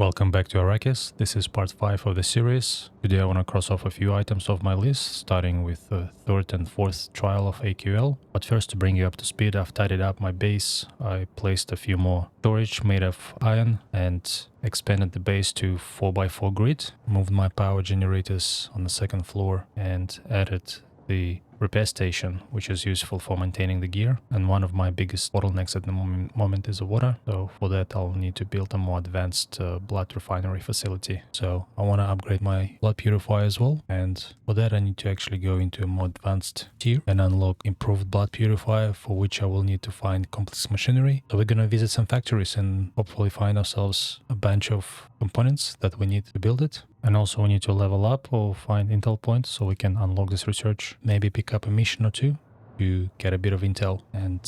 Welcome back to Arrakis. This is part 5 of the series. Today I want to cross off a few items off my list, starting with the third and fourth trial of Aql. But first, to bring you up to speed, I've tidied up my base. I placed a few more storage made of iron and expanded the base to 4x4 grid. Moved my power generators on the second floor and added the repair station, which is useful for maintaining the gear. And one of my biggest bottlenecks at the moment is the water. So for that, I'll need to build a more advanced blood refinery facility. So I want to upgrade my blood purifier as well. And for that, I need to actually go into a more advanced tier and unlock Improved Blood Purifier, for which I will need to find complex machinery. So we're going to visit some factories and hopefully find ourselves a bunch of components that we need to build it. And also we need to level up or find intel points so we can unlock this research. Maybe pick up a mission or two to get a bit of intel and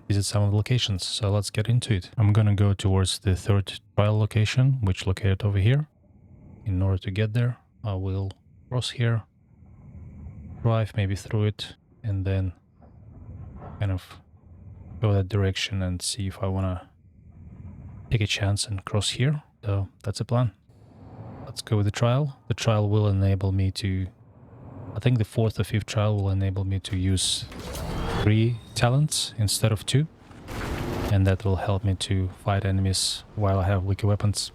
visit some of the locations. So let's get into it. I'm gonna go towards the third trial location, which located over here. In order to get there, I will cross here, drive maybe through it, and then kind of go that direction and see if I wanna take a chance and cross here. So that's the plan. Let's go with the trial. The trial will enable me to, I think the fourth or fifth trial will enable me to use 3 talents instead of 2. And that will help me to fight enemies while I have weaker weapons.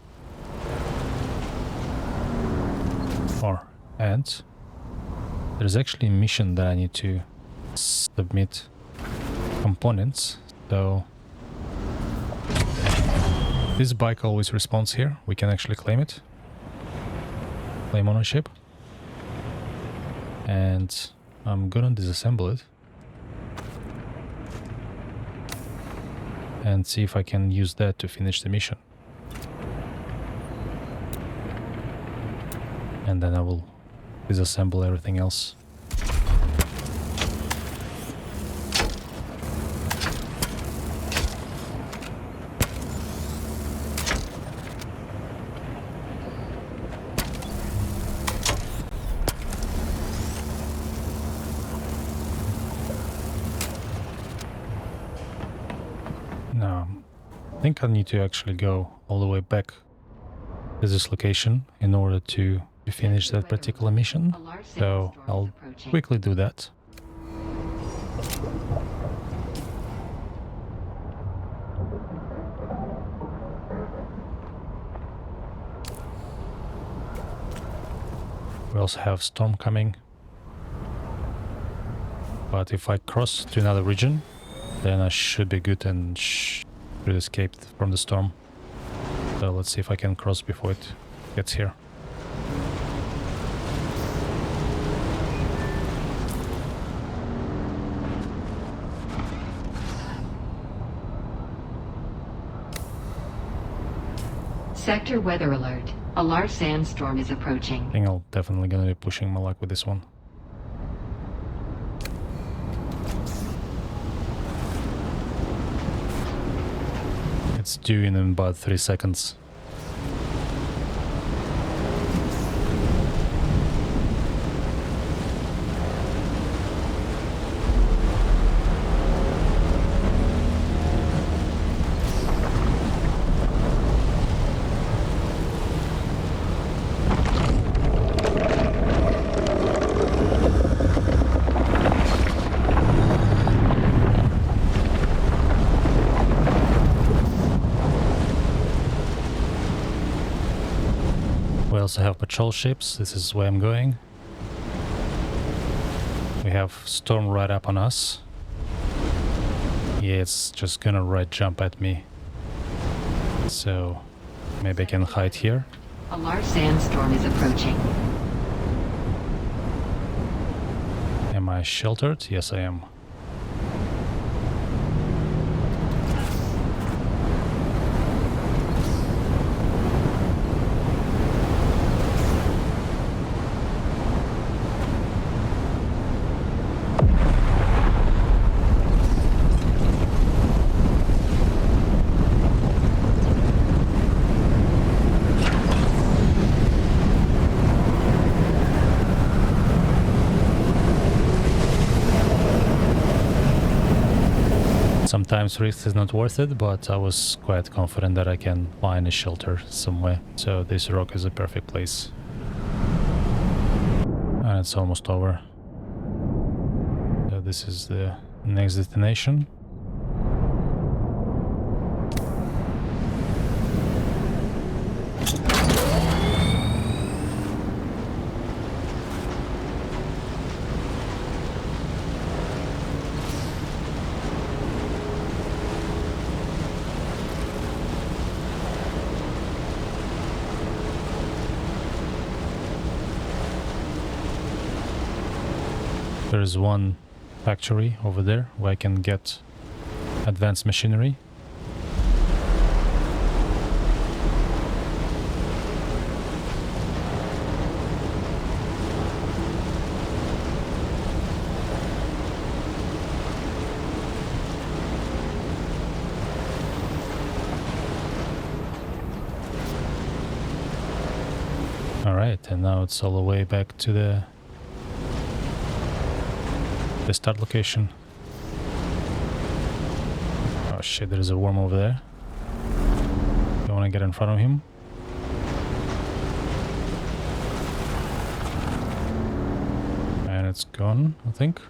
And there's actually a mission that I need to submit components. So this bike always responds here. We can actually claim it. Claim ownership, and I'm gonna disassemble it and see if I can use that to finish the mission, and then I will disassemble everything else. I think I need to actually go all the way back to this location in order to finish that particular mission. So I'll quickly do that. We also have storm coming. But if I cross to another region, then I should be good and should escape from the storm. So let's see if I can cross before it gets here. Sector weather alert. A large sandstorm is approaching. I think I'll definitely gonna be pushing my luck with this one. It's due in about 3 seconds. We also have patrol ships. This is where I'm going. We have storm right up on us. Yeah, it's just gonna right jump at me. So maybe I can hide here. A large sandstorm is approaching. Am I sheltered? Yes, I am. Sometimes risk is not worth it, but I was quite confident that I can find a shelter somewhere. So this rock is a perfect place. And it's almost over. So this is the next destination. There's one factory over there where I can get advanced machinery. Alright, and now it's all the way back to the start location. Oh shit, there's a worm over there. Don't want to get in front of him. And it's gone, I think.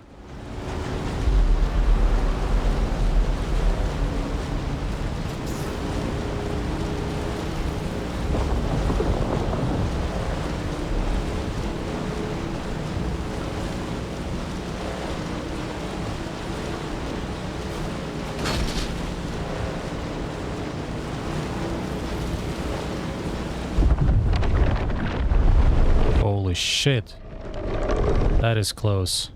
Holy shit. That is close.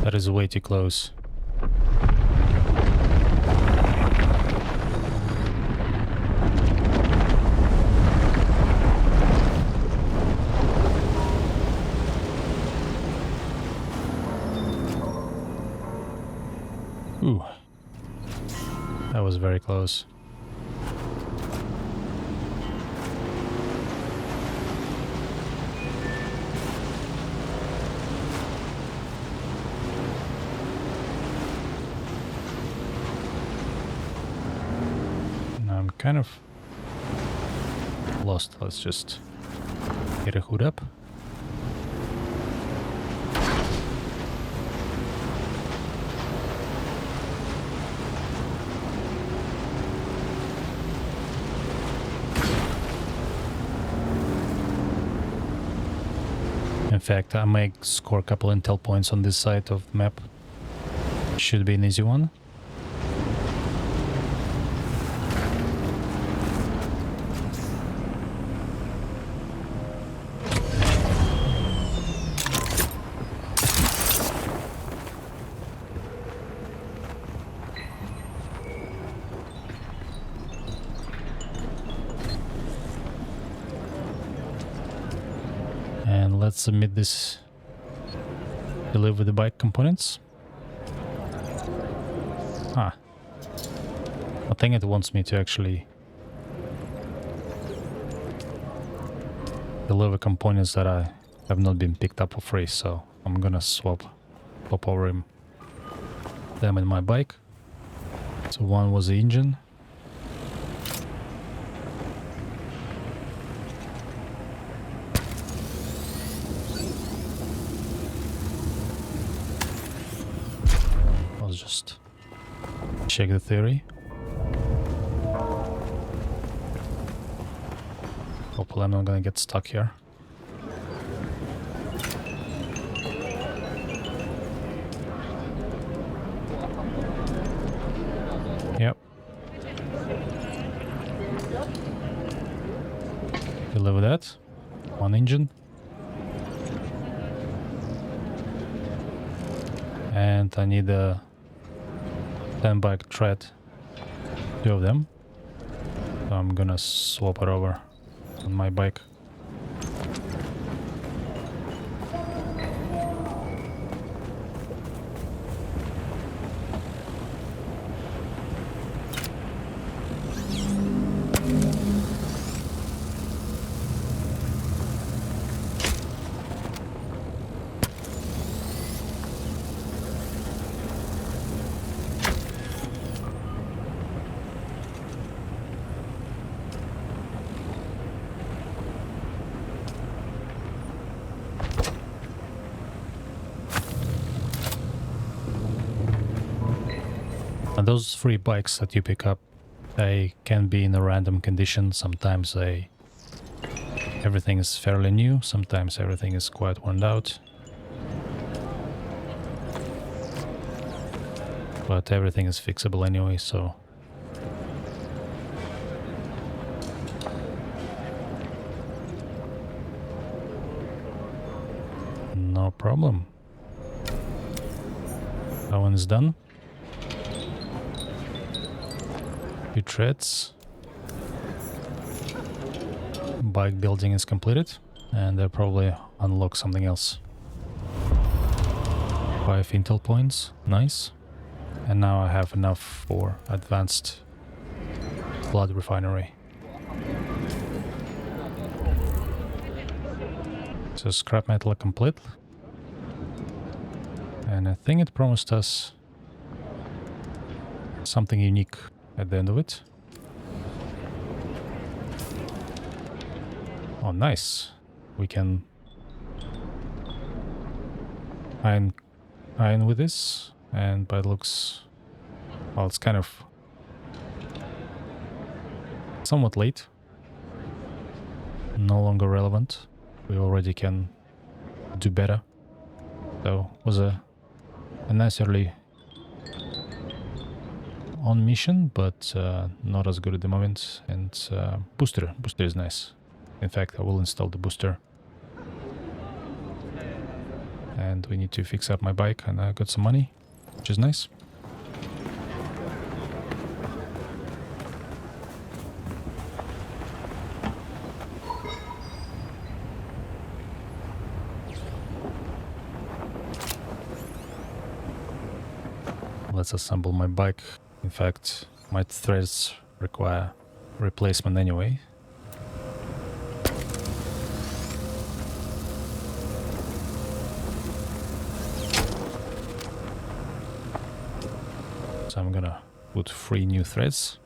That is way too close. Ooh. That was very close. Kind of lost. Let's just get a hood up. In fact, I may score a couple intel points on this side of the map. Should be an easy one. And let's submit this, deliver the bike components. Ah, I think it wants me to actually deliver components that I have not been picked up for free, so I'm gonna swap over them in my bike. So one was the engine. Just check the theory. Hopefully I'm not gonna get stuck here. Yep. Deliver that. One engine. And I need a sandbike tread, 2 of them. So I'm gonna swap it over on my bike. And those 3 bikes that you pick up, they can be in a random condition. Sometimes everything is fairly new, sometimes everything is quite worn out. But everything is fixable anyway, so... no problem. That one is done. Few treads. Bike building is completed, and they'll probably unlock something else. 5 intel points, nice. And now I have enough for advanced blood refinery. So scrap metal complete. And I think it promised us something unique at the end of it. Oh, nice. We can iron with this, and by the looks, well, it's kind of somewhat late. No longer relevant. We already can do better. So was a nice early on mission, but not as good at the moment. And booster is nice. In fact, I will install the booster. And we need to fix up my bike, and I got some money, which is nice. Let's assemble my bike. In fact, my threads require replacement anyway. So I'm gonna put 3 new threads.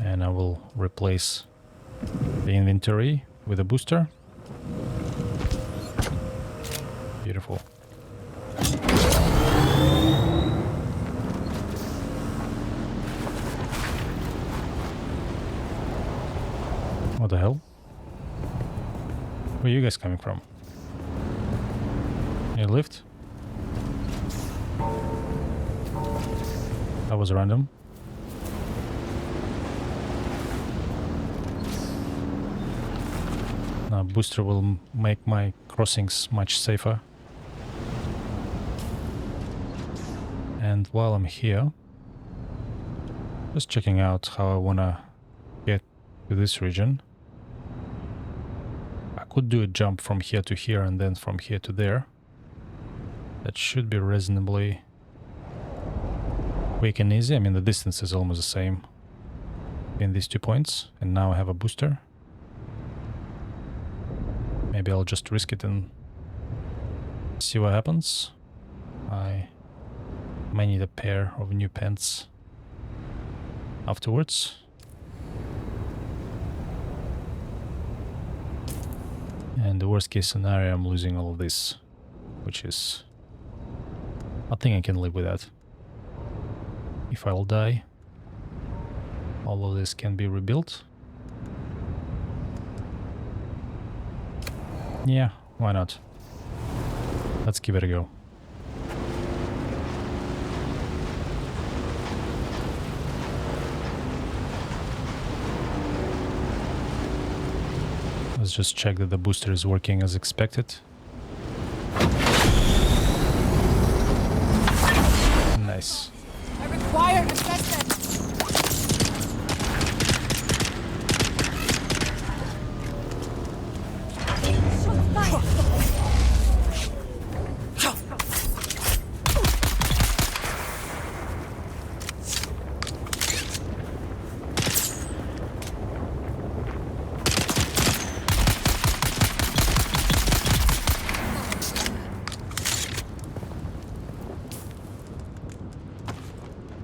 And I will replace the inventory with a booster. Beautiful. What the hell? Where are you guys coming from? You lift? That was random. Now booster will make my crossings much safer. And while I'm here, just checking out how I wanna get to this region. I could do a jump from here to here and then from here to there. That should be reasonably quick and easy. I mean, the distance is almost the same in these 2 points. And now I have a booster. Maybe I'll just risk it and see what happens. I may need a pair of new pants afterwards. And the worst case scenario, I'm losing all of this, which is... I think I can live with that. If I'll die, all of this can be rebuilt. Yeah, why not? Let's give it a go. Let's just check that the booster is working as expected. Nice. I require an assessment.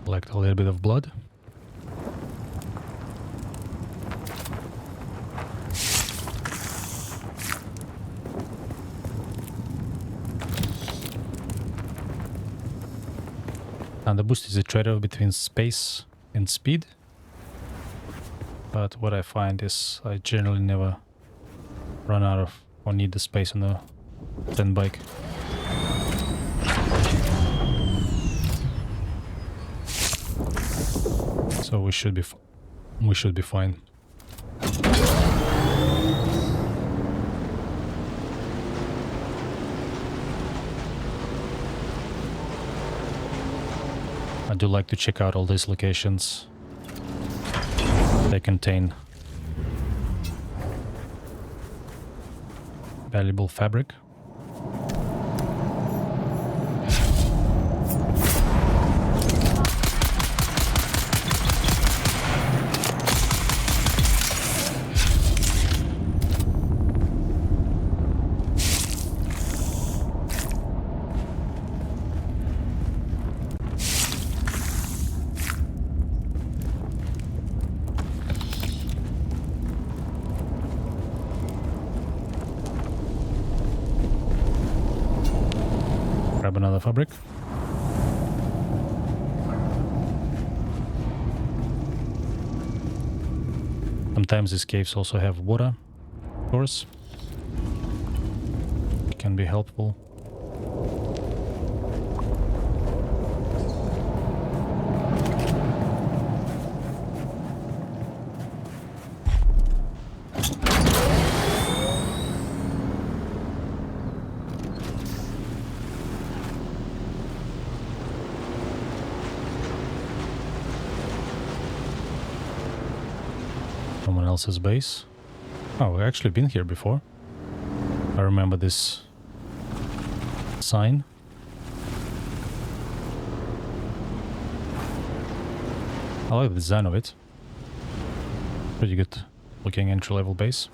Collect a little bit of blood. And the boost is a trade-off between space and speed. But what I find is I generally never run out of or need the space on the sandbike. So we should be fine. I do like to check out all these locations. They contain valuable fabric. Grab another fabric. Sometimes these caves also have water, of course. It can be helpful. Someone else's base. Oh, we've actually been here before. I remember this sign. I like the design of it. Pretty good looking entry-level base.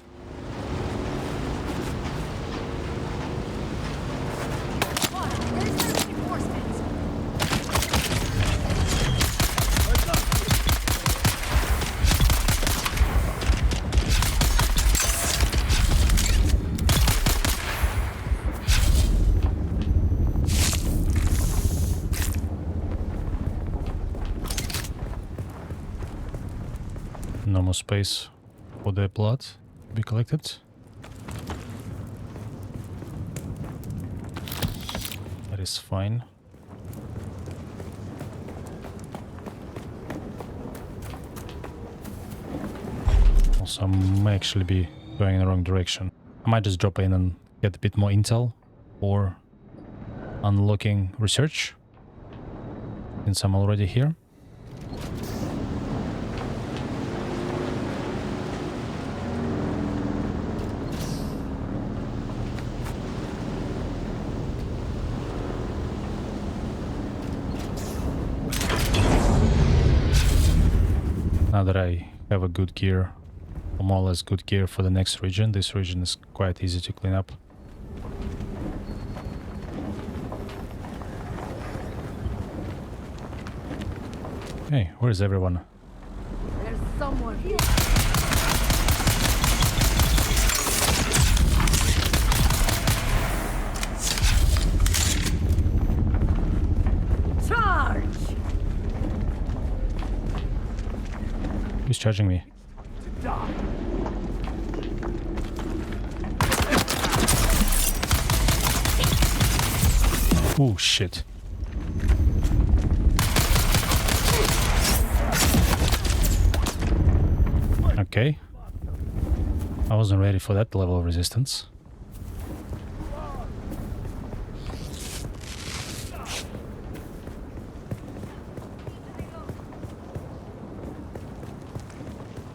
No more space for the blood to be collected. That is fine. Also, I may actually be going in the wrong direction. I might just drop in and get a bit more intel for unlocking research, since I'm already here. Now that I have a good gear, or more or less good gear for the next region, this region is quite easy to clean up. Hey, where's everyone? There's someone here. Charge! Who's charging me? To die. Oh shit. Okay. I wasn't ready for that level of resistance.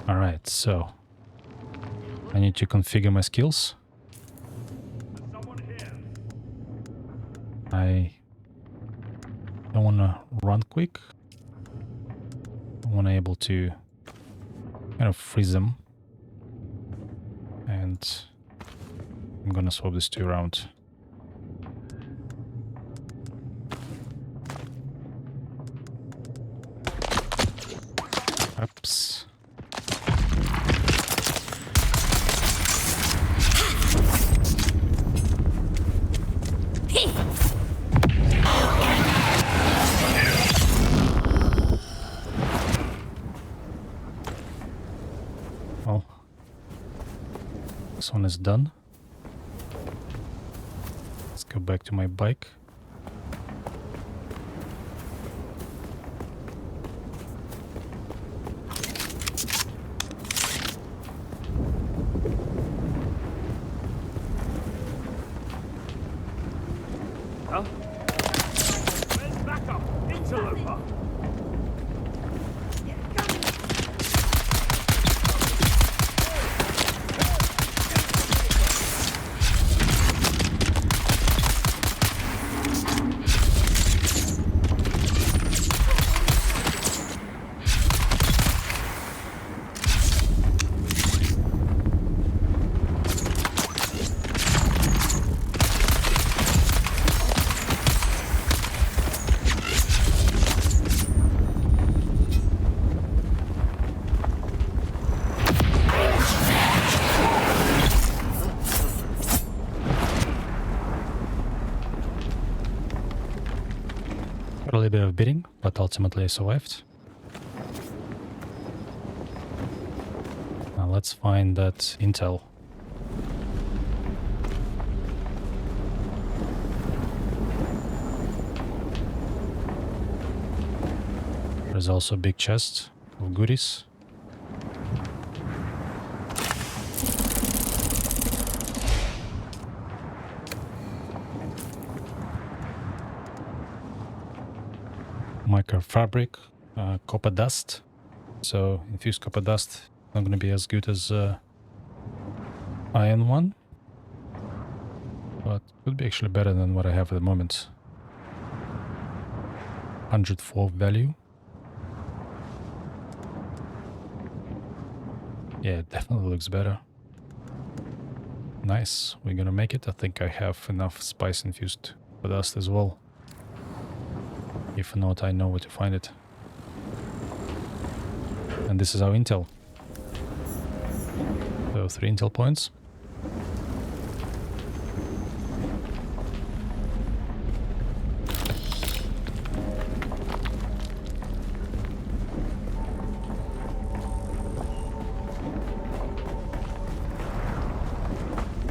Alright, so I need to configure my skills. I don't want to run quick. I want to be able to kind of freeze them. And I'm gonna swap these two around. Oops. one is done. Let's go back to my bike. Huh? Where's backup? Interloper! A little bit of bidding, but ultimately I survived. Now let's find that intel. There's also a big chest of goodies. Microfabric, copper dust. So infused copper dust not going to be as good as iron one, but could be actually better than what I have at the moment. 104 value. Yeah, it definitely looks better. Nice, we're gonna make it. I think I have enough spice infused copper dust as well. If not, I know where to find it. And this is our intel. So 3 intel points.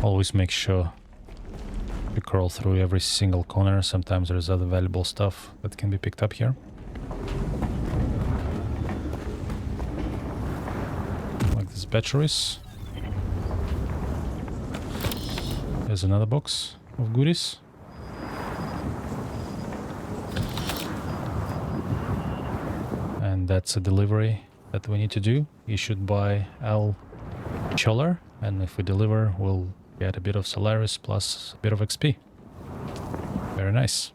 Always make sure you crawl through every single corner. Sometimes there's other valuable stuff that can be picked up here. Like these batteries. There's another box of goodies. And that's a delivery that we need to do, issued by Al Choller. And if we deliver, we'll get a bit of Solaris plus a bit of XP. Very nice.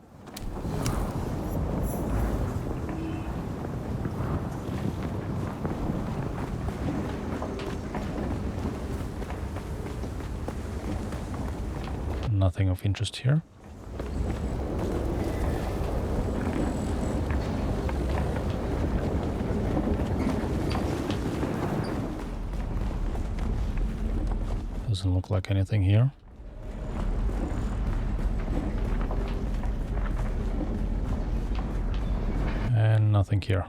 Nothing of interest here. Doesn't look like anything here. And nothing here.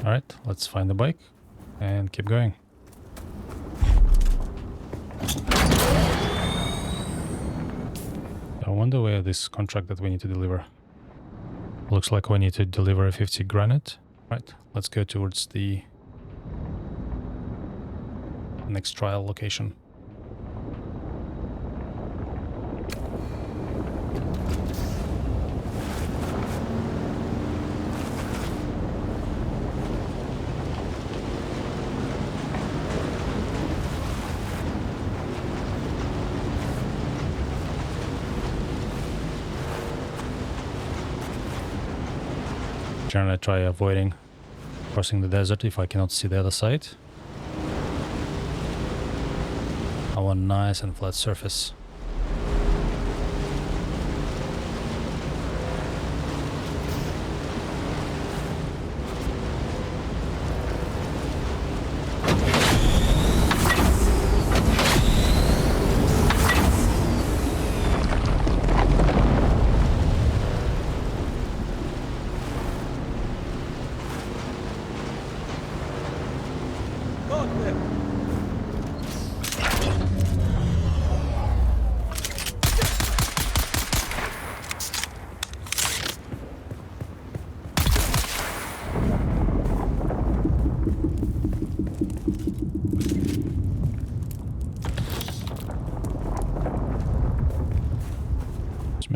Alright, let's find the bike and keep going. I wonder where this contract that we need to deliver. Looks like we need to deliver a 50 granite. Right, let's go towards the next trial location. Generally try avoiding crossing the desert if I cannot see the other side. I want nice and flat surface.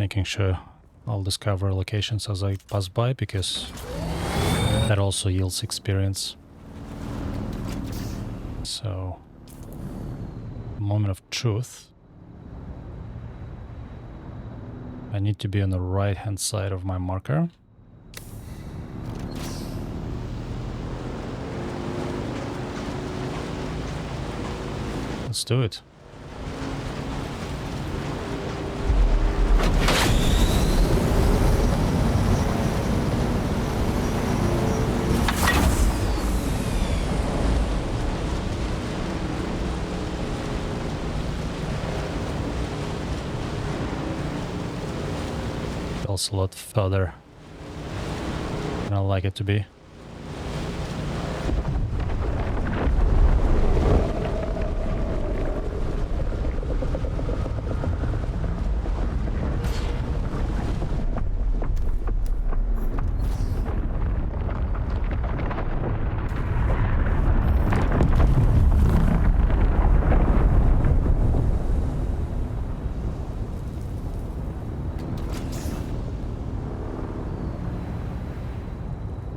making sure I'll discover locations as I pass by, because that also yields experience. So, moment of truth. I need to be on the right hand side of my marker. Let's do it. Feels a lot further than I like it to be.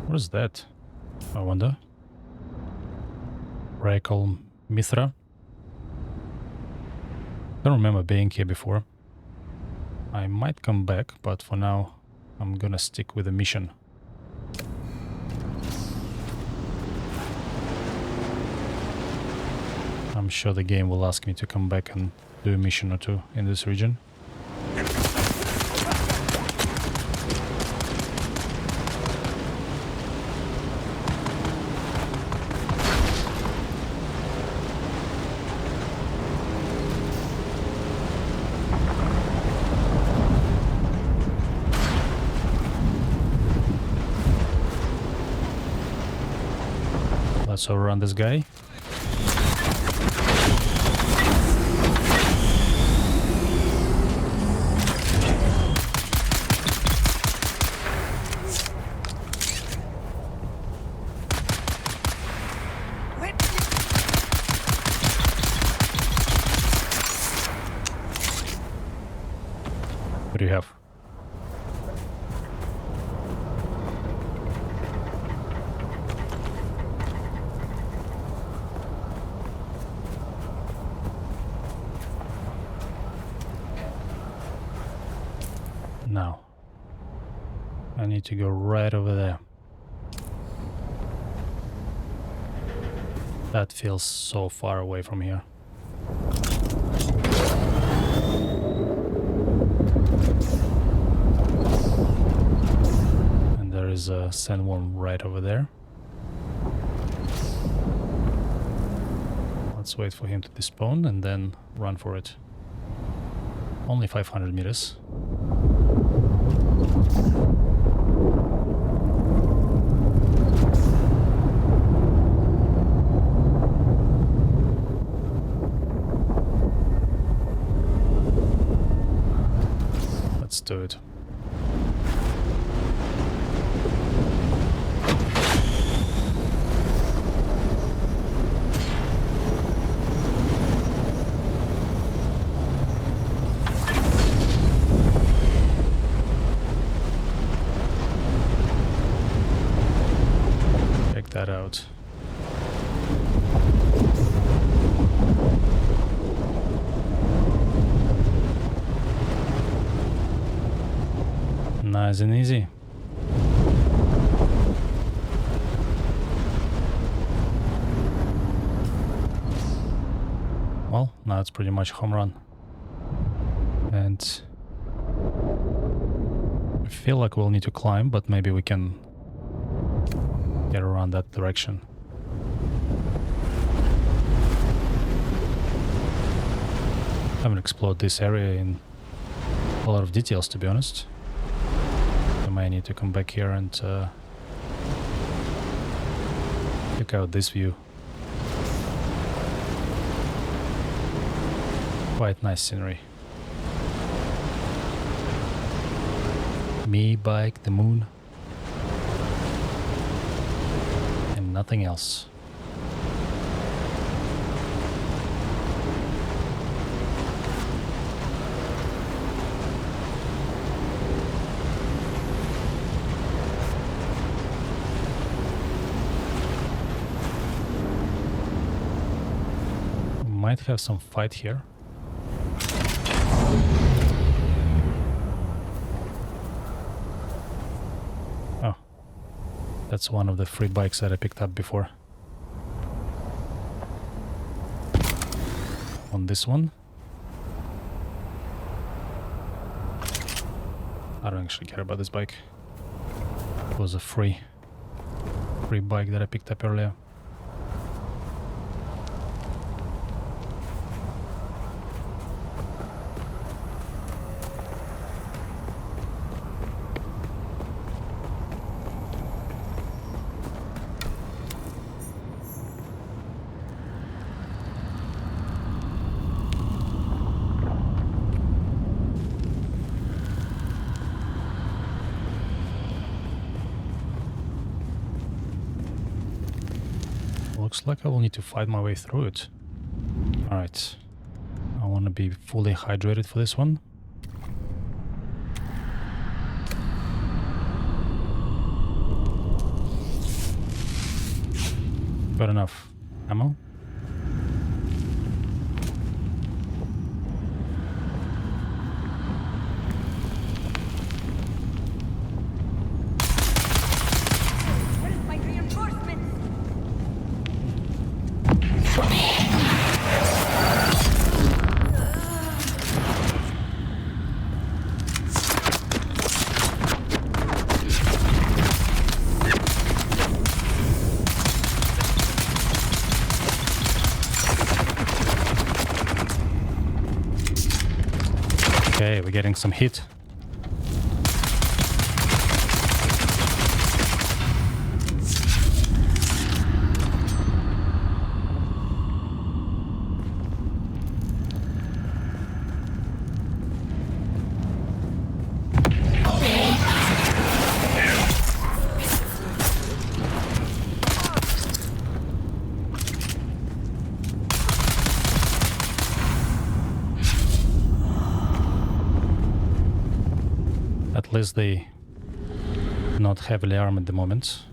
What is that? I wonder. Aql Mithra. Don't remember being here before. I might come back, but for now I'm gonna stick with the mission. I'm sure the game will ask me to come back and do a mission or two in this region. Let's overrun this guy. What do you have? Now, I need to go right over there. That feels so far away from here. And there is a sandworm right over there. Let's wait for him to despawn and then run for it. Only 500 meters. Let's do it. That out. Nice and easy. Well, now it's pretty much home run. And I feel like we'll need to climb, but maybe we can get around that direction. I haven't explored this area in a lot of details, to be honest. I may need to come back here and check out this view. Quite nice scenery. Me, bike, the moon. Nothing else. might have some fight here. Oh. That's one of the free bikes that I picked up before. On this one. I don't actually care about this bike. It was a free bike that I picked up earlier. Looks like I will need to fight my way through it. Alright. I want to be fully hydrated for this one. Got enough ammo. Okay, we're getting some heat. At least they not heavily armed at the moment.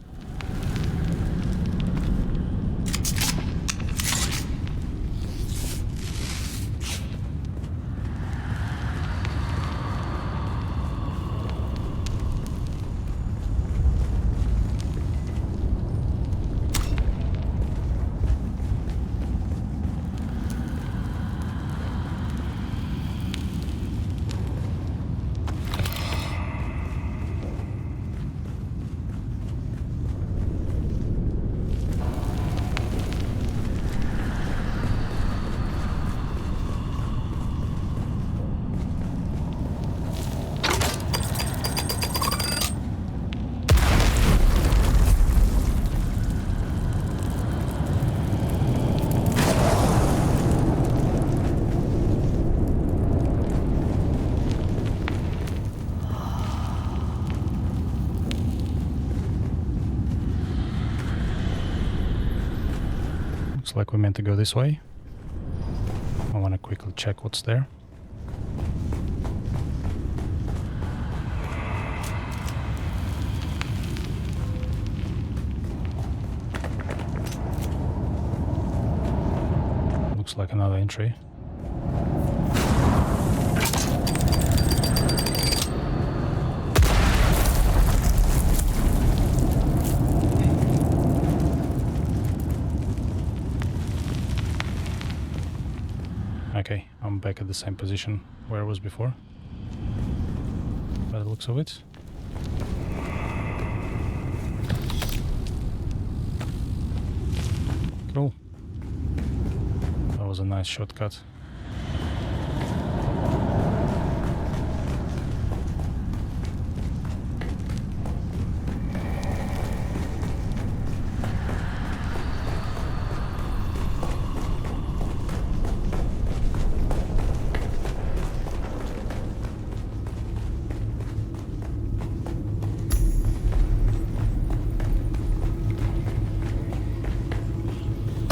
Looks like we're meant to go this way. I want to quickly check what's there. Looks like another entry. Okay, I'm back at the same position where I was before, by the looks of it. Cool. That was a nice shortcut.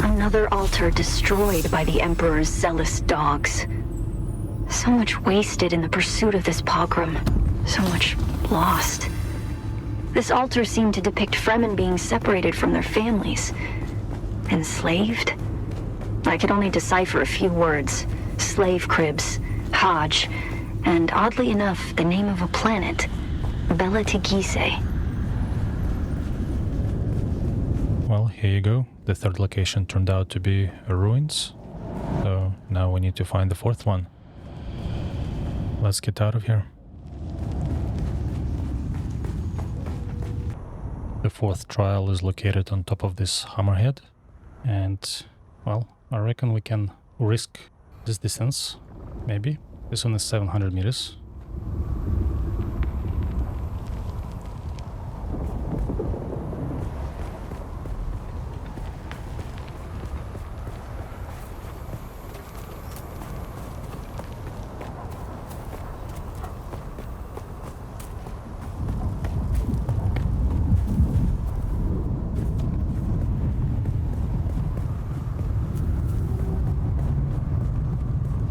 Another altar destroyed by the Emperor's zealous dogs. So much wasted in the pursuit of this pogrom. So much lost. This altar seemed to depict Fremen being separated from their families. Enslaved? I could only decipher a few words. Slave cribs, Hajj, and oddly enough, the name of a planet. Bella Tigise. Well, here you go. The third location turned out to be ruins. So now we need to find the fourth one. Let's get out of here. The fourth trial is located on top of this hammerhead. And, well, I reckon we can risk this distance. Maybe. This one is 700 meters.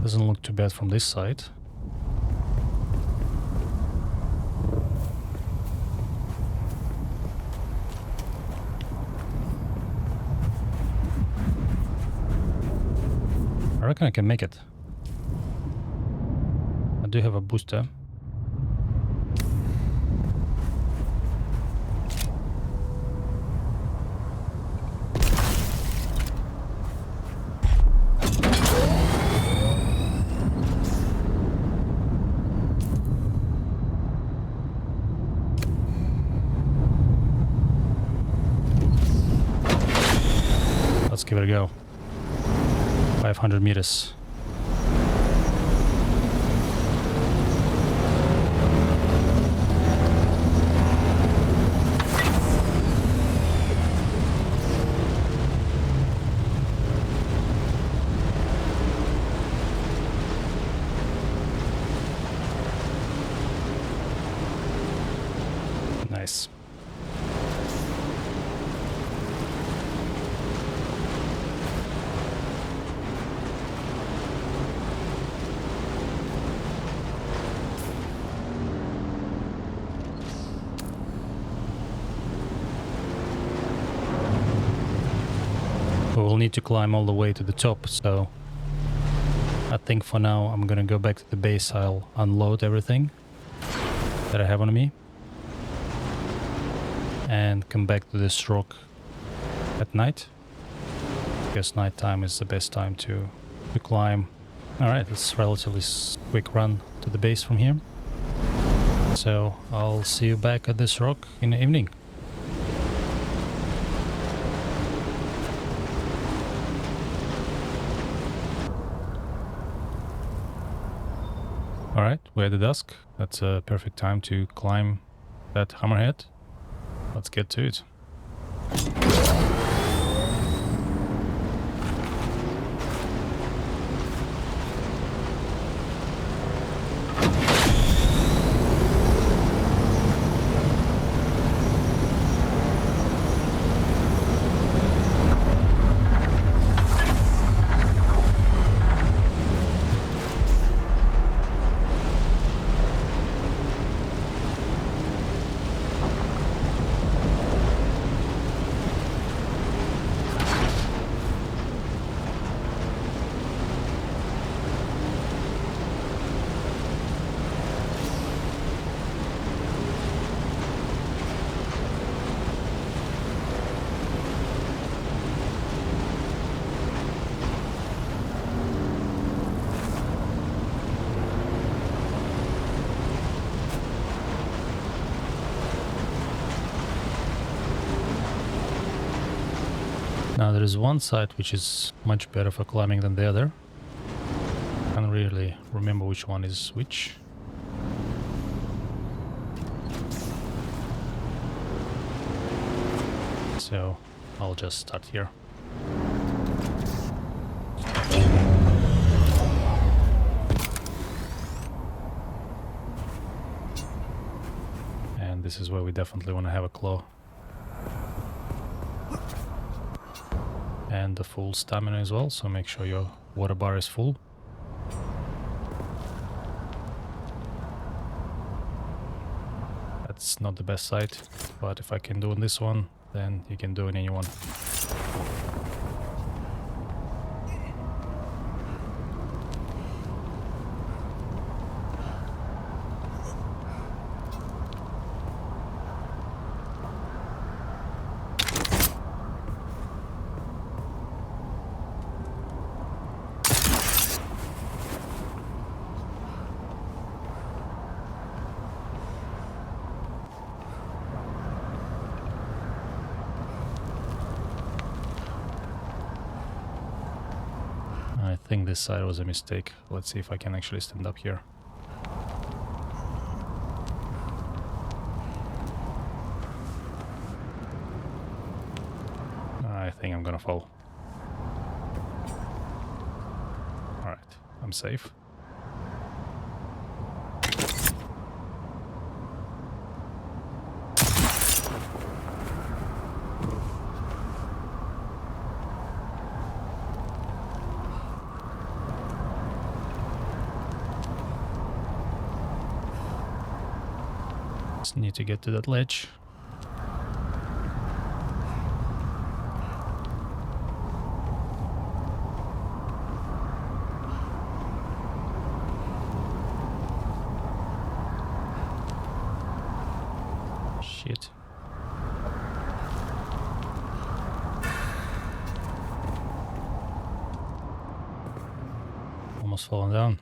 Doesn't look too bad from this side. I reckon I can make it. I do have a booster. Let's give it a go. 500 meters. Nice. We will need to climb all the way to the top, so I think for now I'm gonna go back to the base. I'll unload everything that I have on me and come back to this rock at night, because nighttime is the best time to climb. Alright, it's relatively quick run to the base from here, so I'll see you back at this rock in the evening. Alright, we're at the dusk. That's a perfect time to climb that hammerhead. Let's get to it. Now there is one side which is much better for climbing than the other. I can't really remember which one is which. So I'll just start here. And this is where we definitely want to have a claw. And the full stamina as well, so make sure your water bar is full. That's not the best side, but if I can do in this one, then you can do in any one. think this side was a mistake. Let's see if I can actually stand up here. I think I'm gonna fall. Alright, I'm safe. Just need to get to that ledge. Shit. Almost fallen down.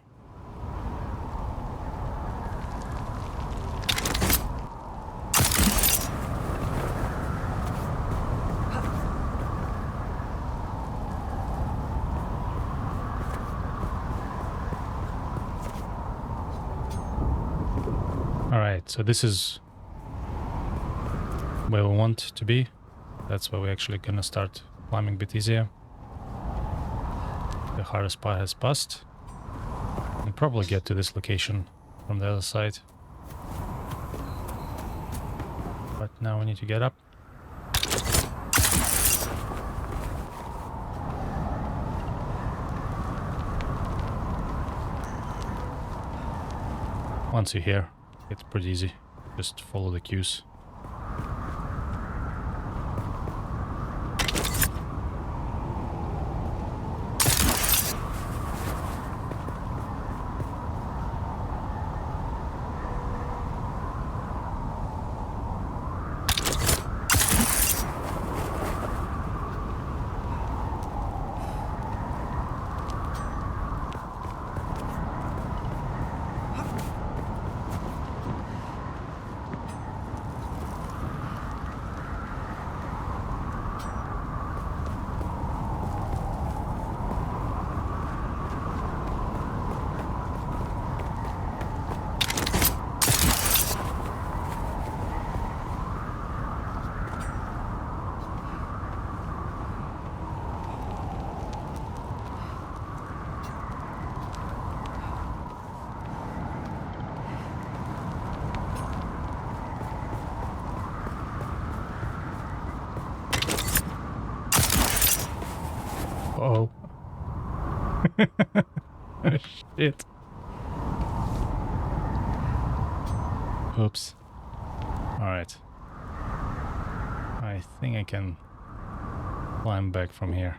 Alright, so this is where we want to be. That's where we're actually gonna start climbing a bit easier. The hardest part has passed. We'll probably get to this location from the other side. But now we need to get up. Once you're here, it's pretty easy. Just follow the cues. Uh-oh. Shit. Oops. Alright. I think I can climb back from here.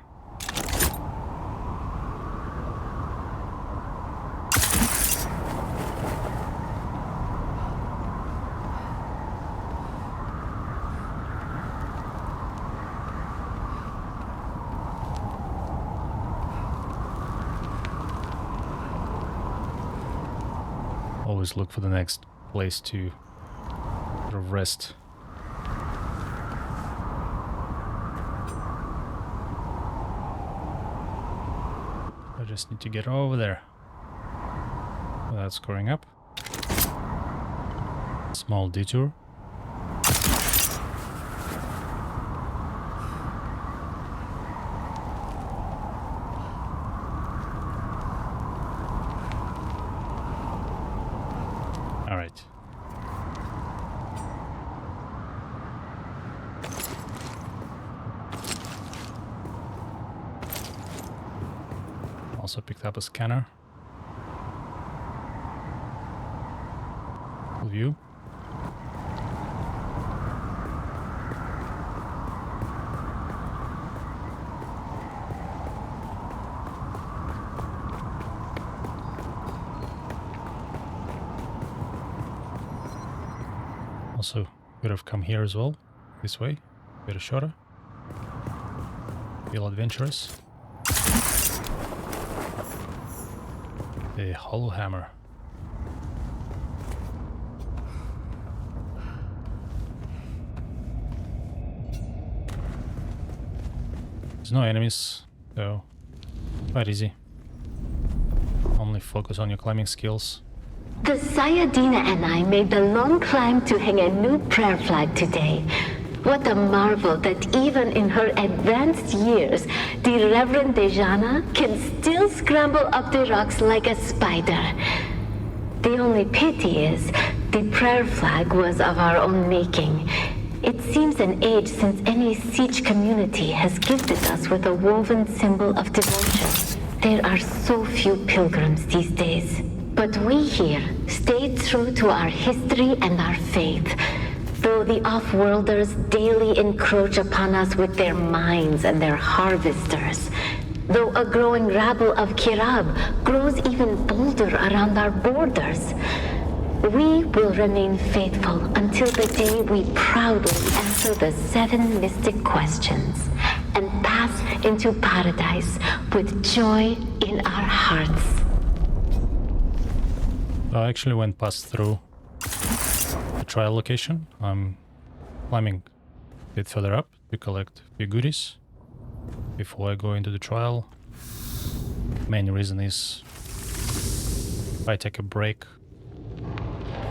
Always look for the next place to sort of rest. I just need to get over there without scoring up. Small detour. Alright. Also picked up a scanner. Full view. Also could have come here as well, this way, bit shorter. Feel adventurous. The hollow hammer. There's no enemies, so quite easy. only focus on your climbing skills. The Sayadina and I made the long climb to hang a new prayer flag today. What a marvel that even in her advanced years, the Reverend Dejana can still scramble up the rocks like a spider. The only pity is, the prayer flag was of our own making. It seems an age since any siege community has gifted us with a woven symbol of devotion. There are so few pilgrims these days. But we here stayed true to our history and our faith, though the off-worlders daily encroach upon us with their mines and their harvesters. Though a growing rabble of Kirab grows even bolder around our borders. We will remain faithful until the day we proudly answer the 7 mystic questions and pass into paradise with joy in our hearts. I actually went past through the trial location. I'm climbing a bit further up to collect a few goodies before I go into the trial. Main reason is if I take a break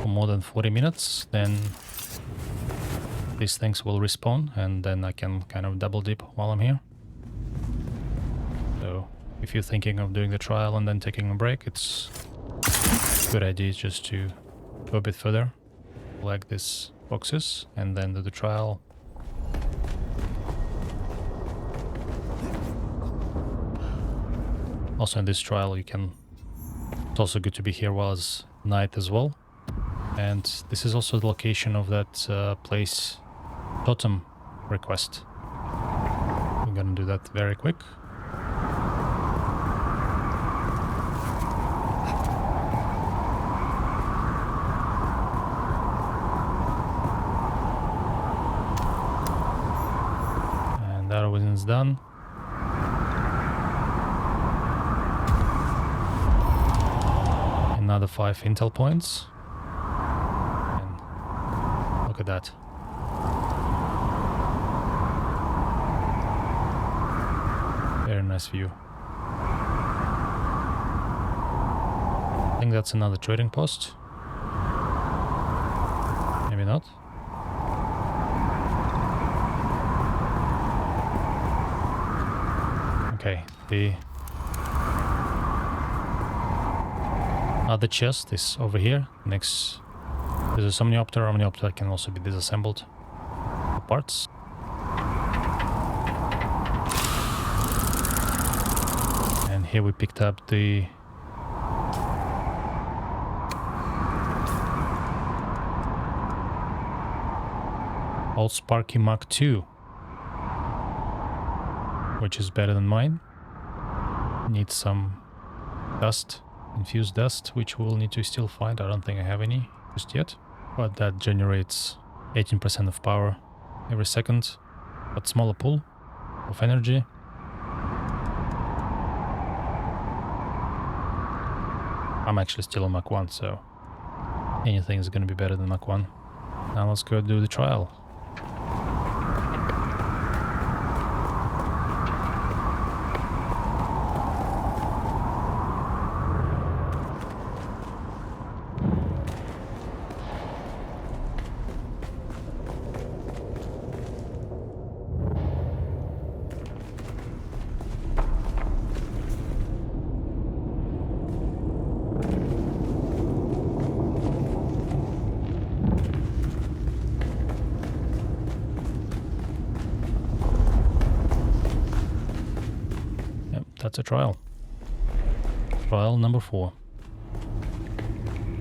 for more than 40 minutes, then these things will respawn and then I can kind of double dip while I'm here. So if you're thinking of doing the trial and then taking a break, it's good idea just to go a bit further, collect these boxes, and then do the trial. Also in this trial it's also good to be here while it's night as well. And this is also the location of that place Totem request. I'm gonna do that very quick. That one's done. Another 5 intel points. And look at that. Very nice view. I think that's another trading post. Maybe not. Okay, the other chest is over here. Next, there's a Omniopter. Omniopter can also be disassembled for parts. And here we picked up the old Sparky Mark II, which is better than mine. Needs some dust, infused dust, which we'll need to still find. I don't think I have any just yet, but that generates 18% of power every second, but smaller pool of energy. I'm actually still on Mach 1, so anything is gonna be better than Mach 1. Now let's go do the trial. That's a trial. Trial number 4.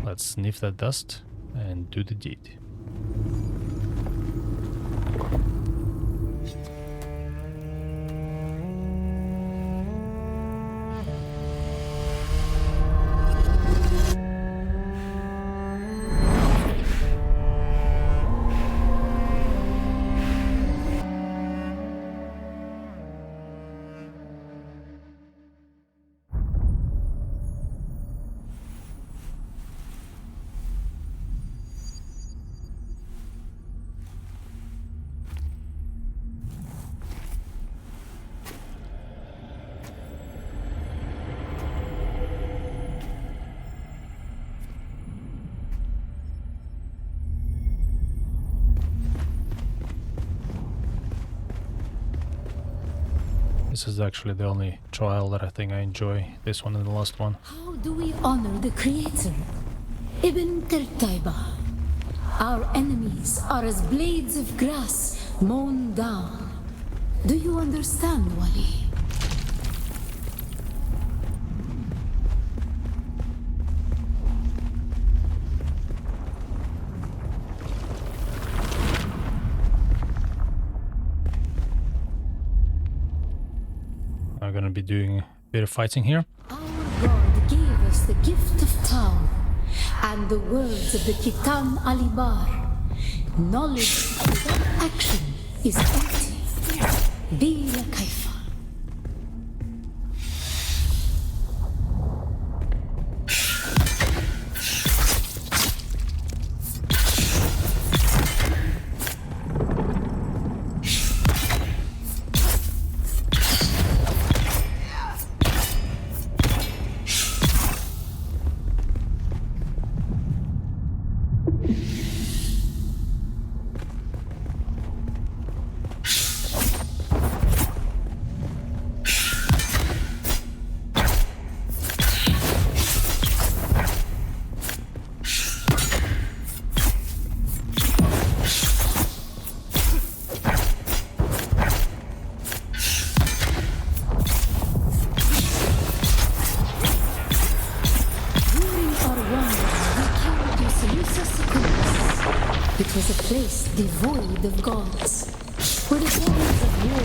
Let's sniff that dust and do the deed. This is actually the only trial that I think I enjoy, this one and the last one. How do we honor the Creator? Ibn Tertaiba. Our enemies are as blades of grass mown down. Do you understand, Wali? I'm gonna be doing a bit of fighting here. Our God gave us the gift of Tao and the words of the Kitan Alibar. Knowledge without action is empty. Bila kaifa. It was a place devoid of gods, where the gods of war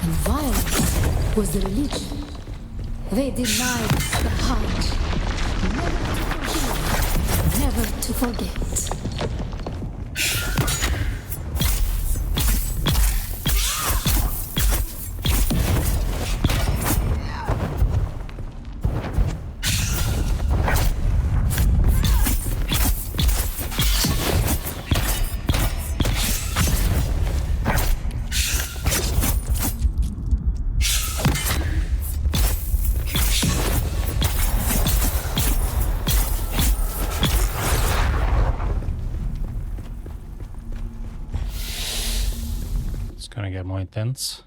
and violence was the religion. They denied us the heart, never to forget. Gonna get more intense.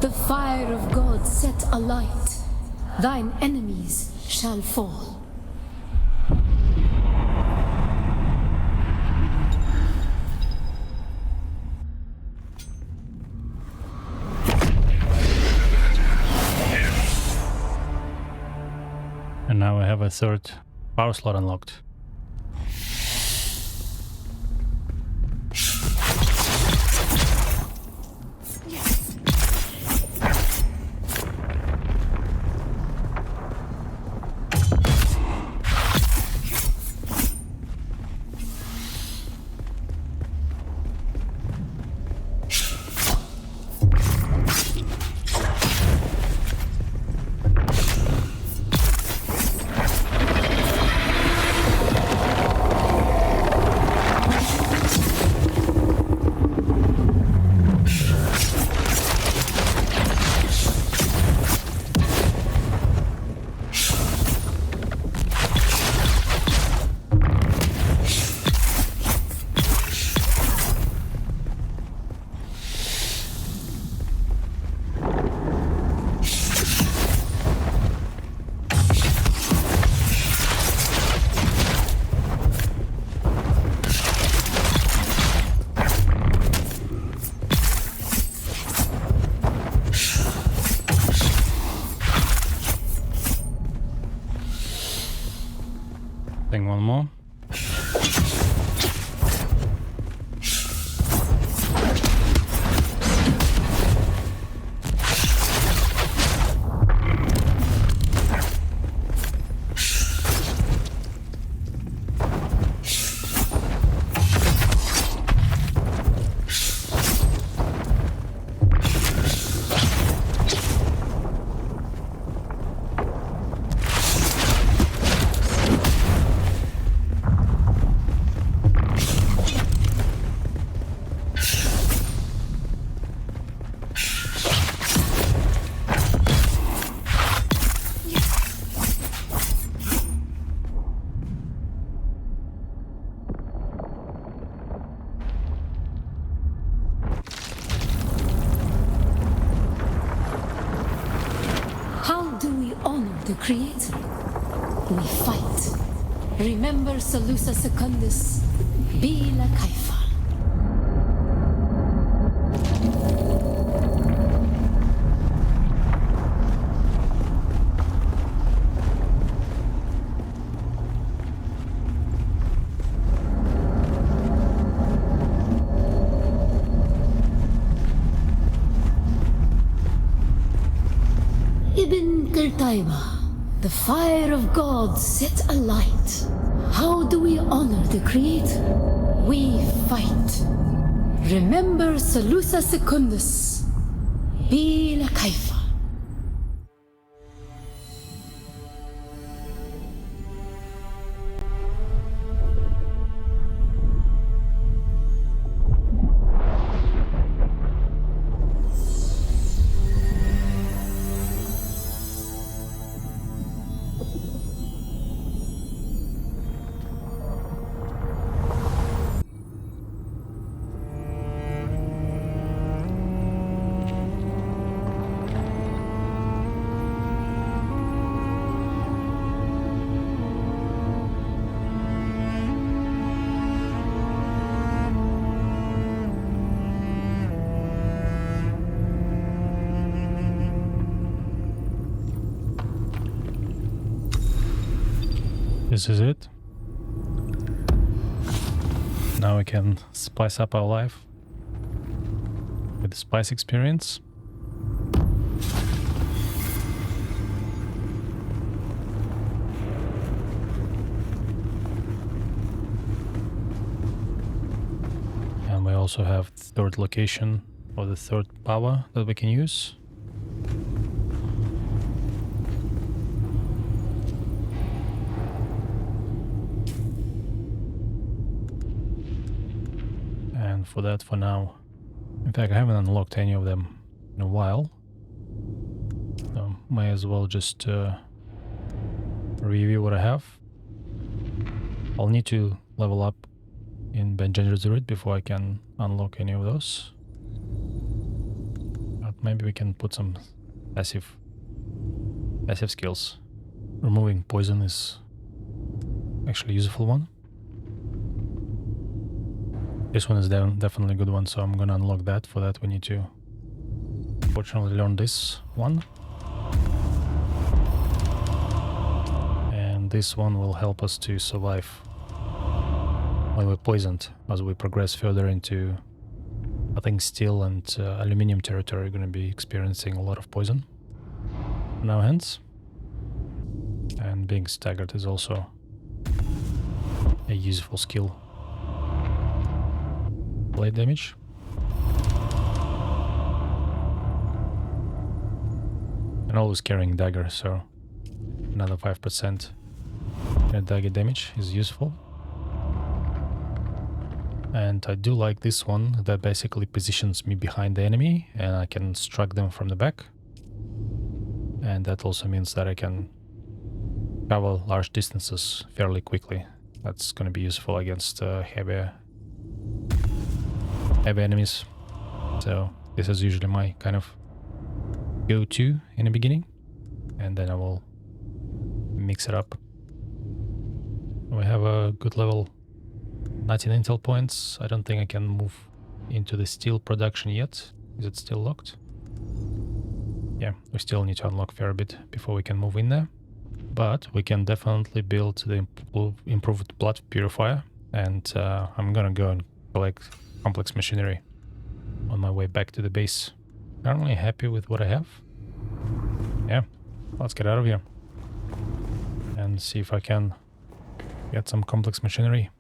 The fire of God set alight, thine enemies shall fall. And now I have a third power slot unlocked. One more. we fight. Remember Salusa Secundus, Bila Kaifa. Ibn Qurtayba, the fire of God set alight. How do we honor the Creator? We fight. Remember Salusa Secundus, Bila Kaifa. This is it. Now we can spice up our life with the spice experience. And we also have the third location or the third power that we can use. For that, for now, in fact, I haven't unlocked any of them in a while, so may as well just review what I have. I'll need to level up in Benjender's Root before I can unlock any of those, but maybe we can put some passive skills. Removing poison is actually a useful one. This one is definitely a good one, so I'm gonna unlock that. For that we need to fortunately learn this one. And this one will help us to survive when we're poisoned as we progress further into, I think, steel and aluminium territory. We're gonna be experiencing a lot of poison on our hands. And being staggered is also a useful skill. Blade damage. And always carrying dagger, so another 5% dagger damage is useful. And I do like this one that basically positions me behind the enemy and I can strike them from the back. And that also means that I can cover large distances fairly quickly. That's going to be useful against heavy enemies. So this is usually my kind of go-to in the beginning, and then I will mix it up. We have a good level 19 intel points. I don't think I can move into the steel production yet. Is it still locked? Yeah, we still need to unlock a fair bit before we can move in there. But we can definitely build the Improved Blood Purifier, and I'm gonna go and collect complex machinery on my way back to the base. Currently happy with what I have. Yeah, let's get out of here and see if I can get some complex machinery.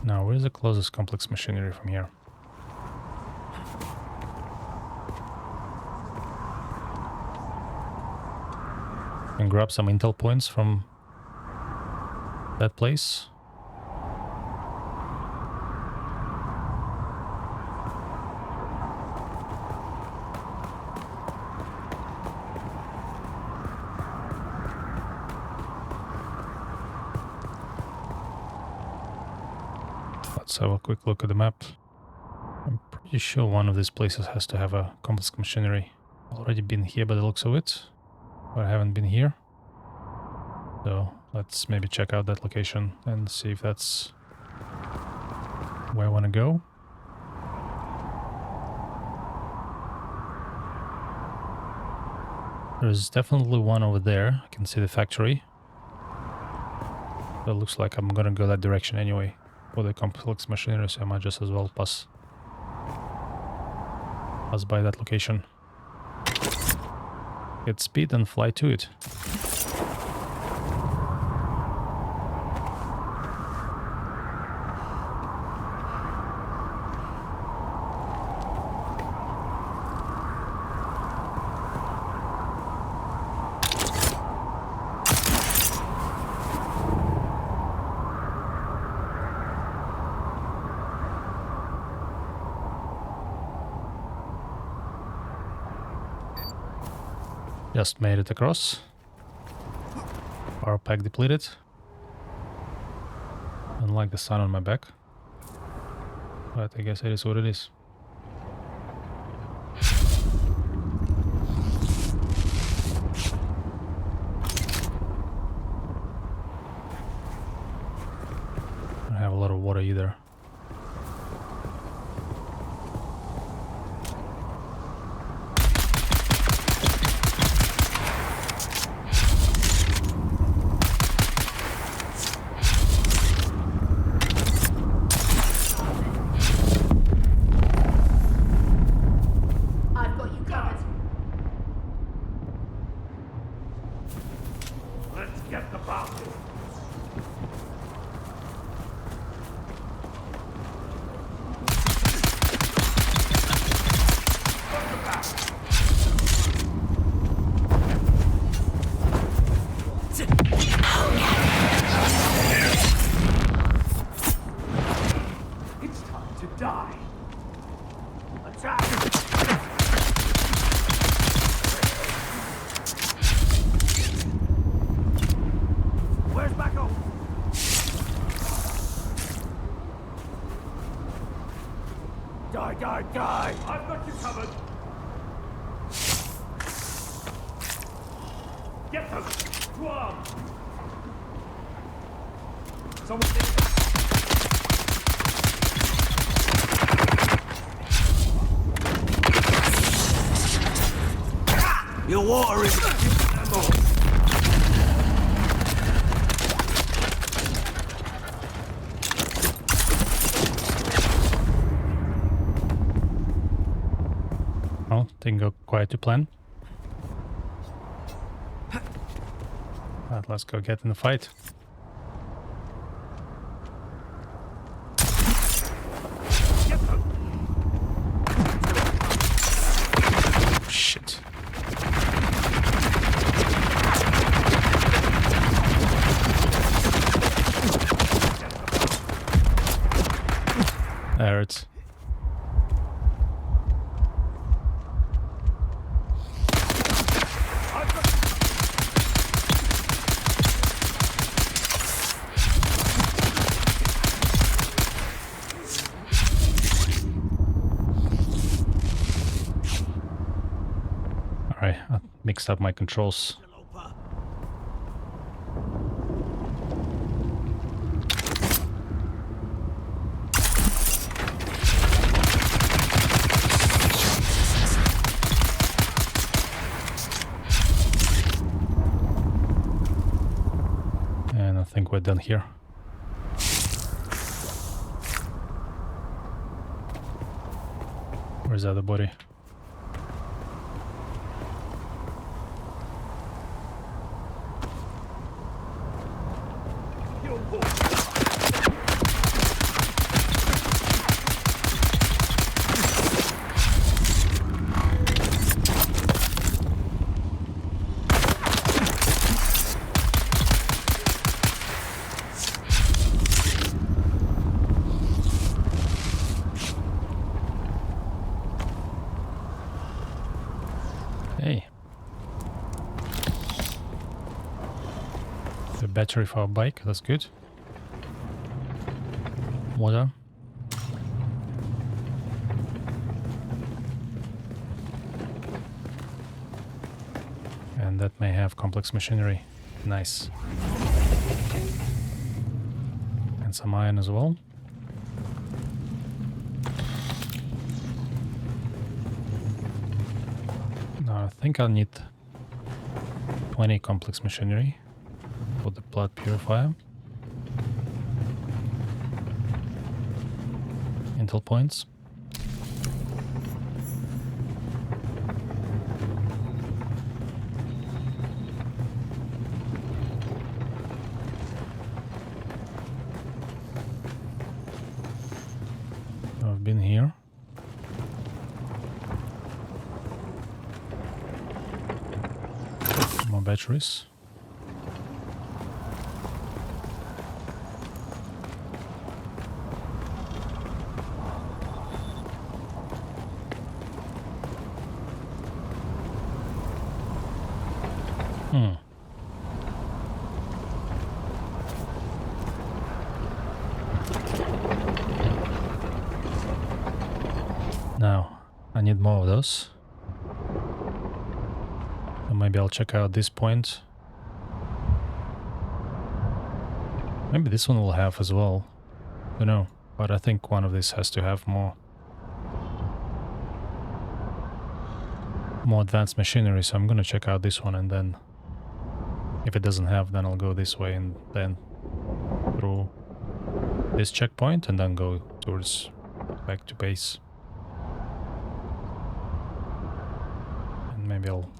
Now, where is the closest complex machinery from here? And grab some intel points from that place. Let's have a quick look at the map. Pretty sure one of these places has to have a complex machinery. Already been here by the looks of it, but I haven't been here. So let's maybe check out that location and see if that's where I want to go. There's definitely one over there. I can see the factory. It looks like I'm gonna go that direction anyway for the complex machinery, so I might just as well pass by that location. Get speed and fly to it. Just made it across. Power pack depleted. Unlike the sun on my back. But I guess it is what it is. I don't have a lot of water either. Die! I've got you covered! Get them! To arms! Someone your water is ammo! Didn't go quite to plan. But let's go get in the fight. Shit. There it's. Alright, I mixed up my controls. And I think we're done here. Where's the other body? Hey. The battery for our bike, that's good. Water. And that may have complex machinery. Nice. And some iron as well. Now I think I'll need 20 complex machinery for the blood purifier. Intel points. I've been here. More batteries. Now, I need more of those. So maybe I'll check out this point. Maybe this one will have as well. Don't know, but I think one of these has to have more advanced machinery, so I'm gonna check out this one, and then if it doesn't have, then I'll go this way and then through this checkpoint and then go towards back to base. And maybe I'll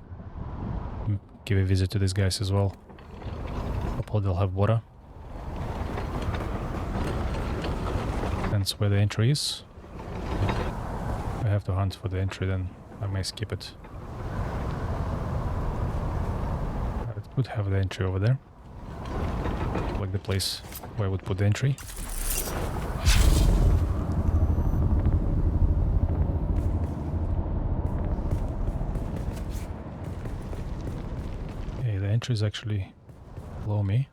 give a visit to these guys as well. Hopefully they'll have water. That's where the entry is. If I have to hunt for the entry, then I may skip it. It would have the entry over there. Like the place where I would put the entry. Okay, the entry is actually below me.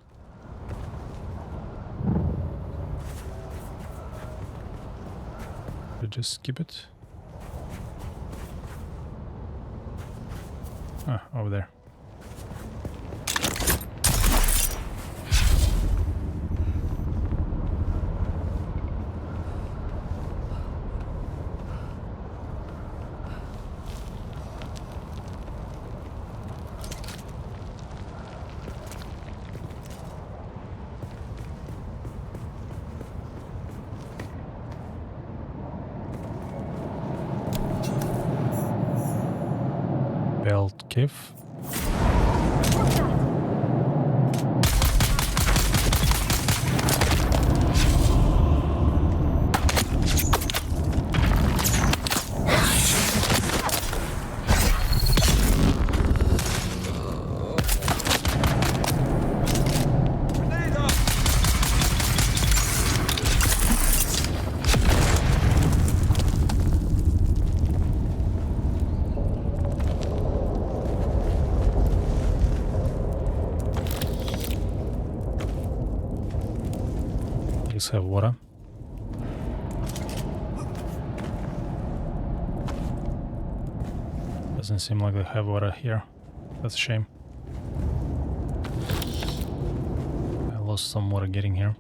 Should I just skip it? Ah, over there. Belt Kiff. Have water. Doesn't seem like they have water here. That's a shame. I lost some water getting here.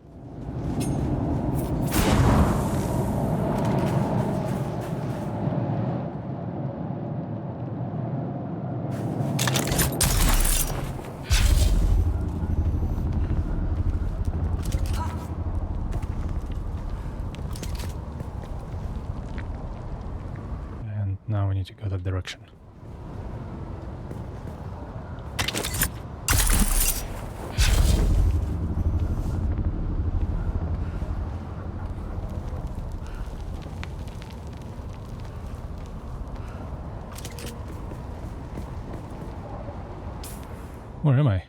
Now we need to go that direction. Where am I?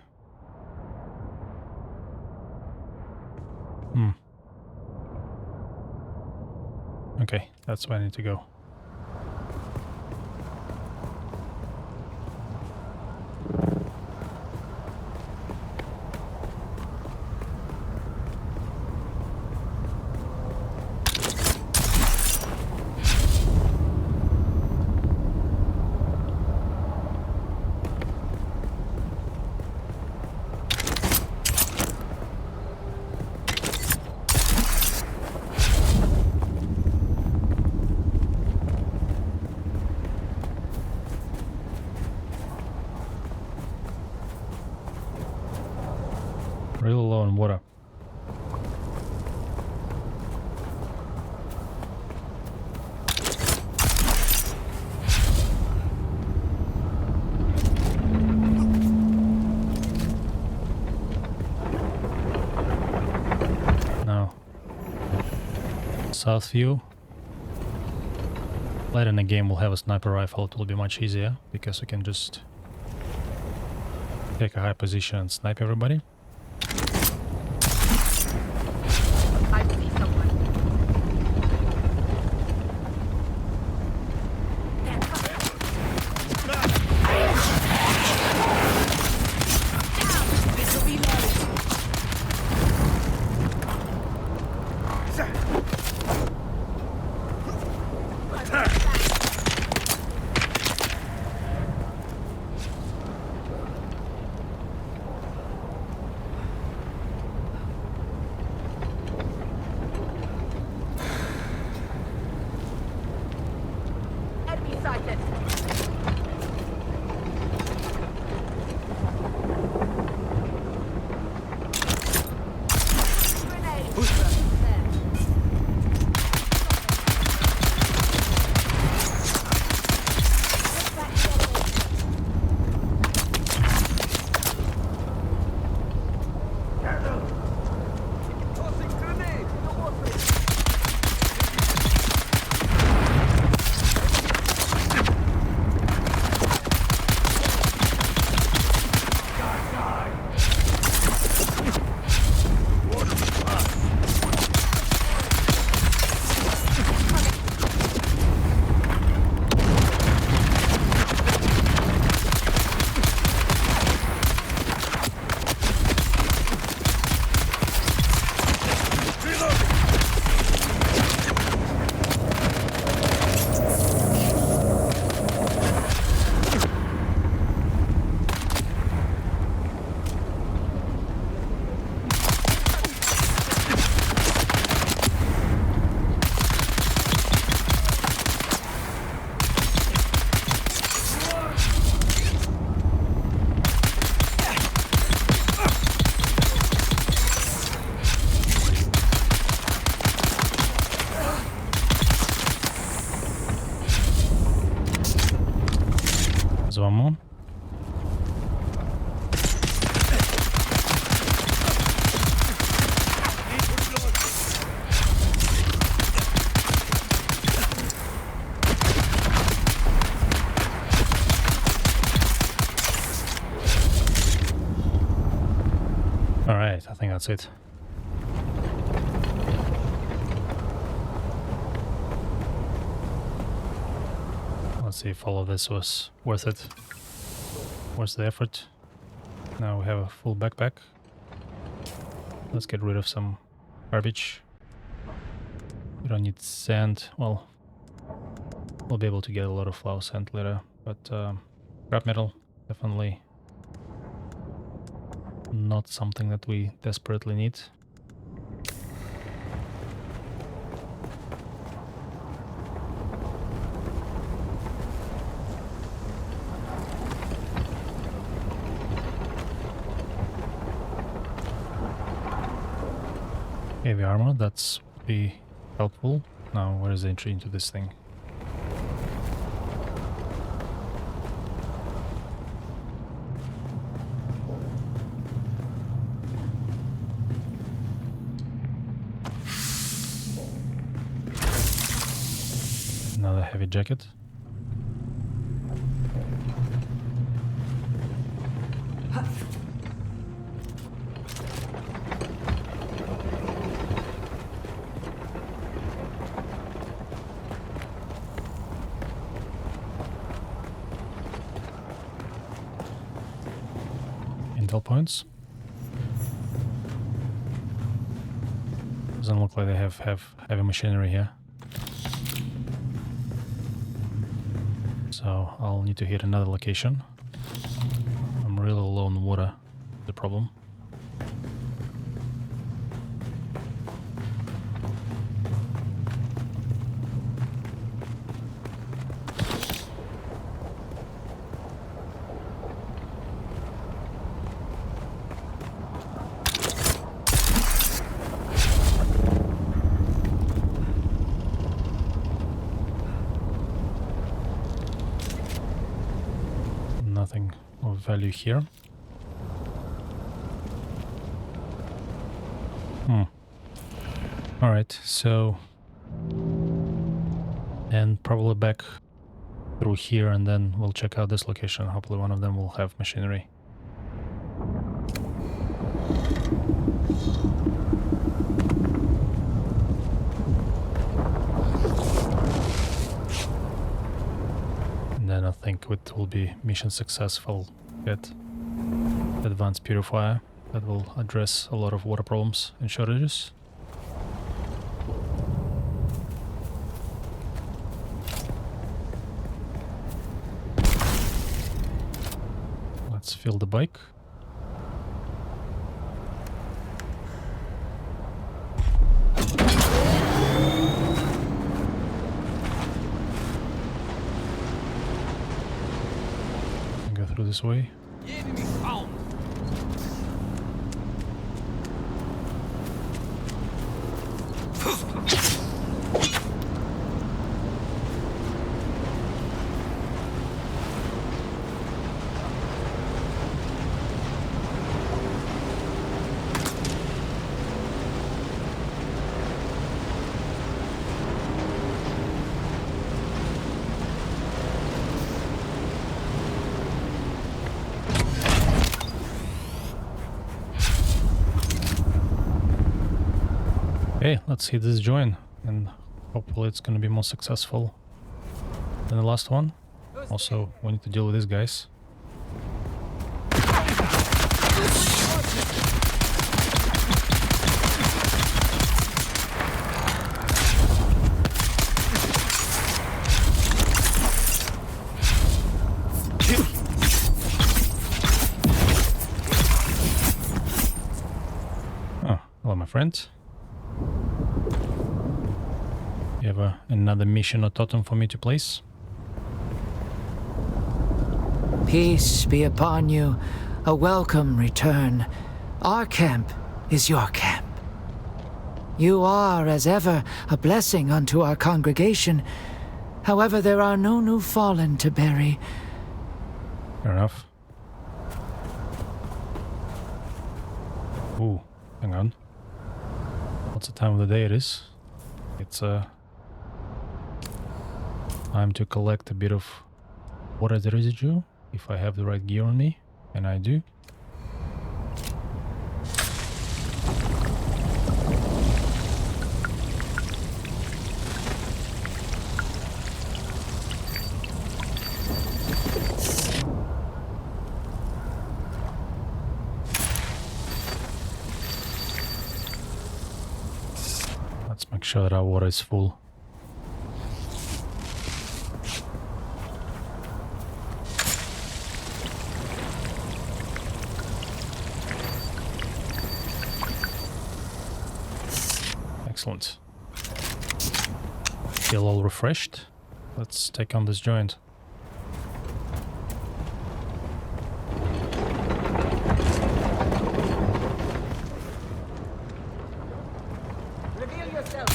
Okay, that's where I need to go. low on water. Now, Southview. Later in the game we'll have a sniper rifle. It will be much easier because we can just take a high position and snipe everybody. I see someone. This will be low. Enemy sighted. Grenade. Who's that? Tossing grenade. There's one more. Alright, I think that's it. Let's see if all of this was worth it. What's the effort? Now we have a full backpack. Let's get rid of some garbage. We don't need sand. Well, we'll be able to get a lot of flour sand later, but scrap metal, definitely not something that we desperately need. Heavy armor, that's be helpful. Now, where is the entry into this thing? Another heavy jacket. Intel points. Doesn't look like they have heavy machinery here. So I'll need to hit another location. I'm really low on water, the problem. nothing of value here. Alright, so... And probably back through here, and then we'll check out this location. Hopefully one of them will have machinery. And then I think it will be mission successful. Get advanced purifier that will address a lot of water problems and shortages. Let's fill the bike. Go through this way. Okay, let's hit this join, and hopefully it's gonna be more successful than the last one. Also, we need to deal with these guys. Oh, hello my friend. You have another mission or totem for me to place? Peace be upon you. A welcome return. Our camp is your camp. You are, as ever, a blessing unto our congregation. However, there are no new fallen to bury. Fair enough. Ooh, hang on. What's the time of the day it is? It's time to collect a bit of water residue, if I have the right gear on me, and I do. Let's make sure that our water is full. Excellent. Feel all refreshed. Let's take on this joint. Reveal yourself.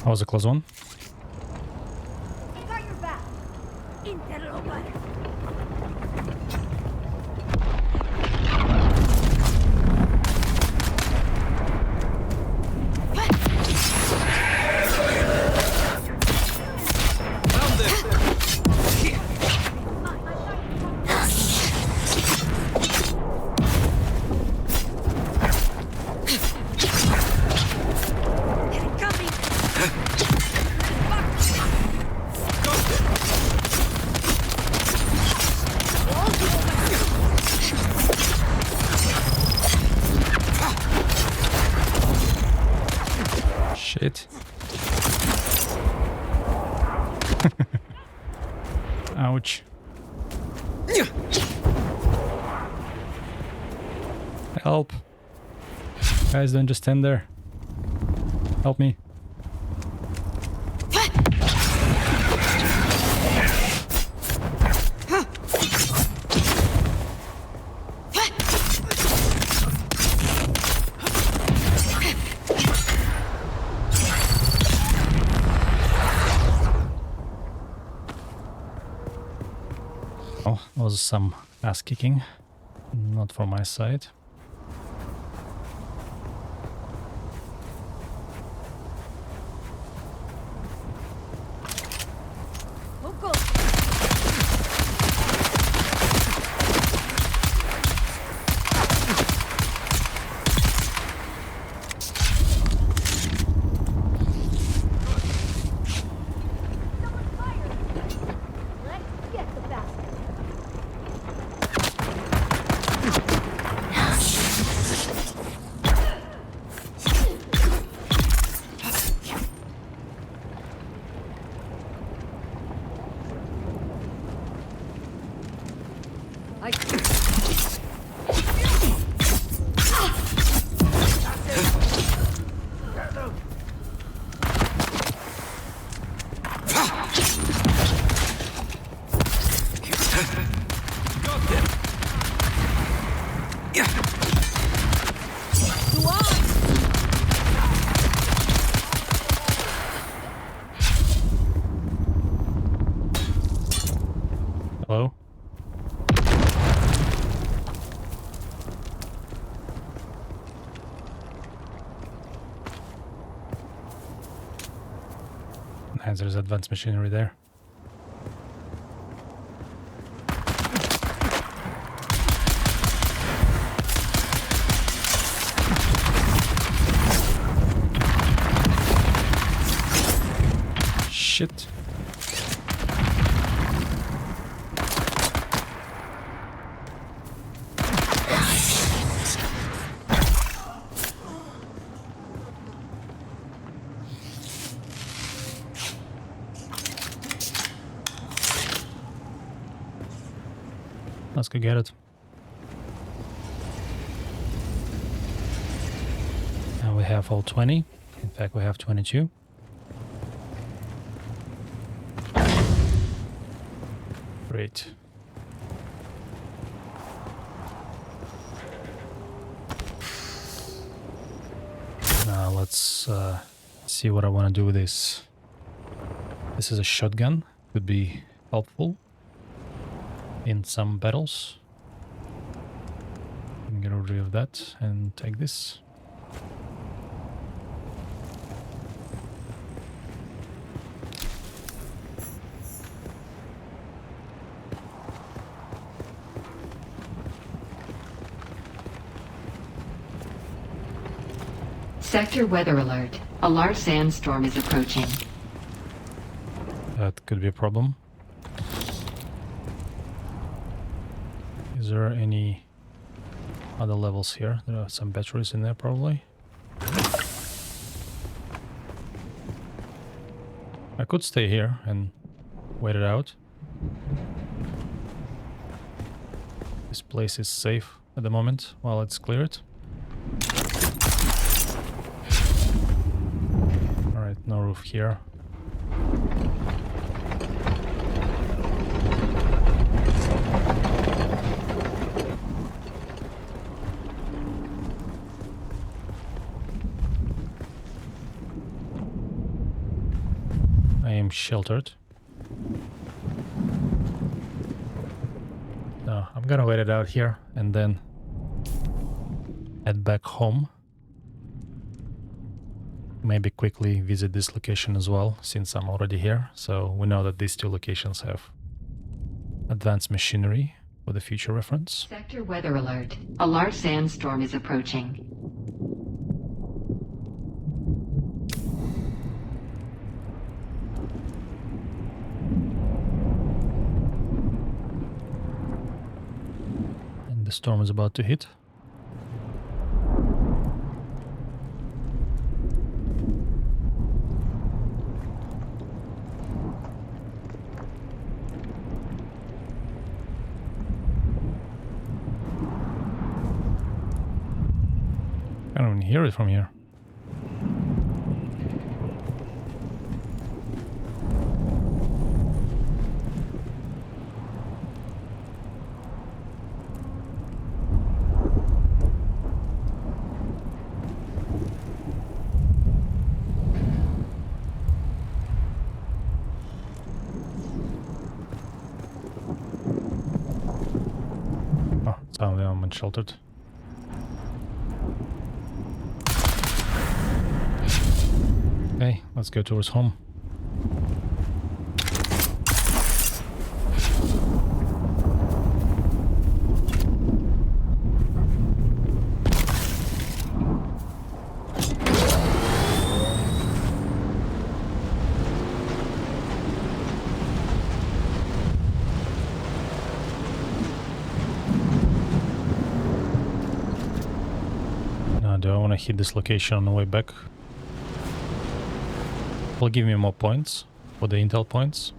That was a close one. Got your back. Interloper. Shit. Ouch. Help. Guys, don't just stand there. Help me. Oh, was some ass kicking. Not from my side. Hello? And there's advanced machinery there. Shit. Let's go get it. And we have all 20. In fact, we have 22. Great. Now let's see what I want to do with this. This is a shotgun. Could be helpful in some battles. I'm gonna get rid of that and take this. Sector weather alert. A large sandstorm is approaching. That could be a problem. Is there any other levels here? There are some batteries in there probably. I could stay here and wait it out. This place is safe at the moment while it's cleared. Alright, no roof here. I am sheltered. No, I'm gonna wait it out here and then head back home. Maybe quickly visit this location as well, since I'm already here. So we know that these two locations have advanced machinery for the future reference. Sector weather alert. A large sandstorm is approaching. And the storm is about to hit. I don't even hear it from here. Oh, some of them unsheltered. Okay, let's go towards home. Now, do I want to hit this location on the way back? Will give me more points for the intel points.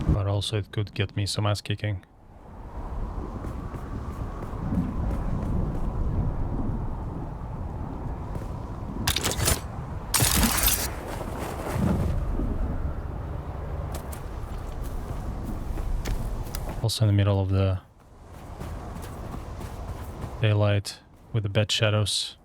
But also it could get me some ass kicking. Also in the middle of the daylight with the bed shadows.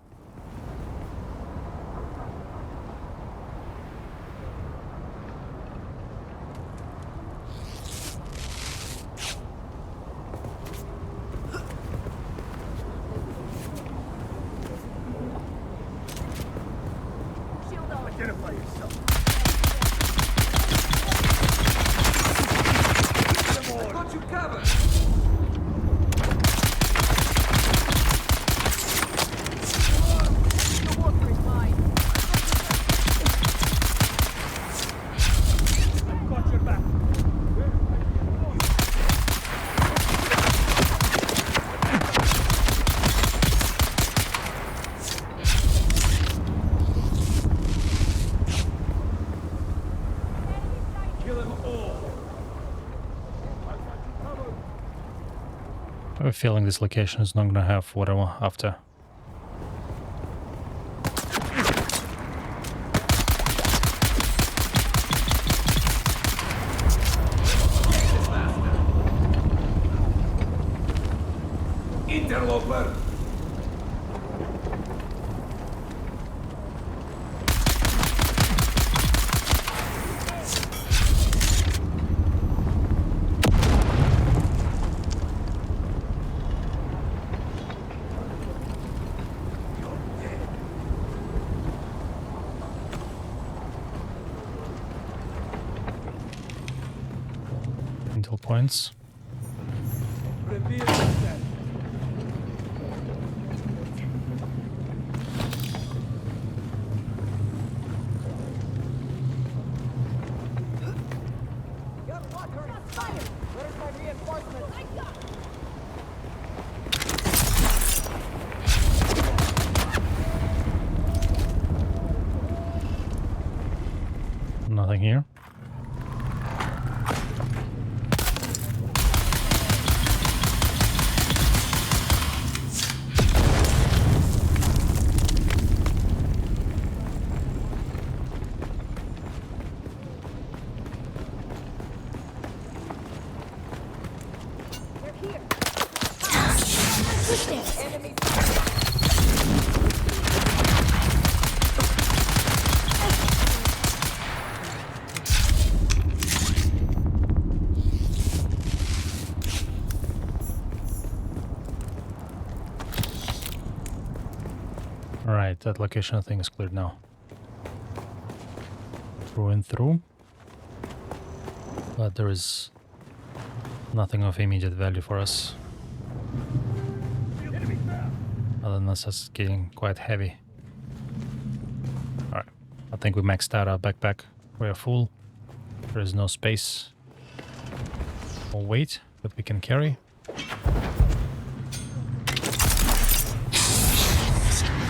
Identify yourself. Got you covered. The water is mine. I've got your back. Kill them all. I have a feeling this location is not gonna have what I want after. Interloper. Intel points. Reveal yourself. Got water. Got fire. Where's my reinforcement? I got. Nothing here. They're here. Goodness. Enemy. Alright, that location I think is cleared now. Through and through. But there is nothing of immediate value for us. Other than us getting quite heavy. Alright, I think we maxed out our backpack. We are full. There is no space or weight that we can carry.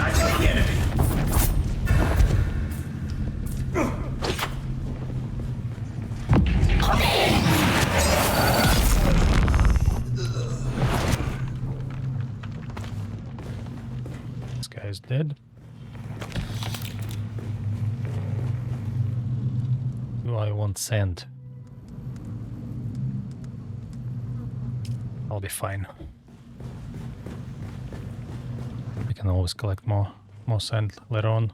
I got the enemy. dead. Do I want sand? I'll be fine. We can always collect more sand later on.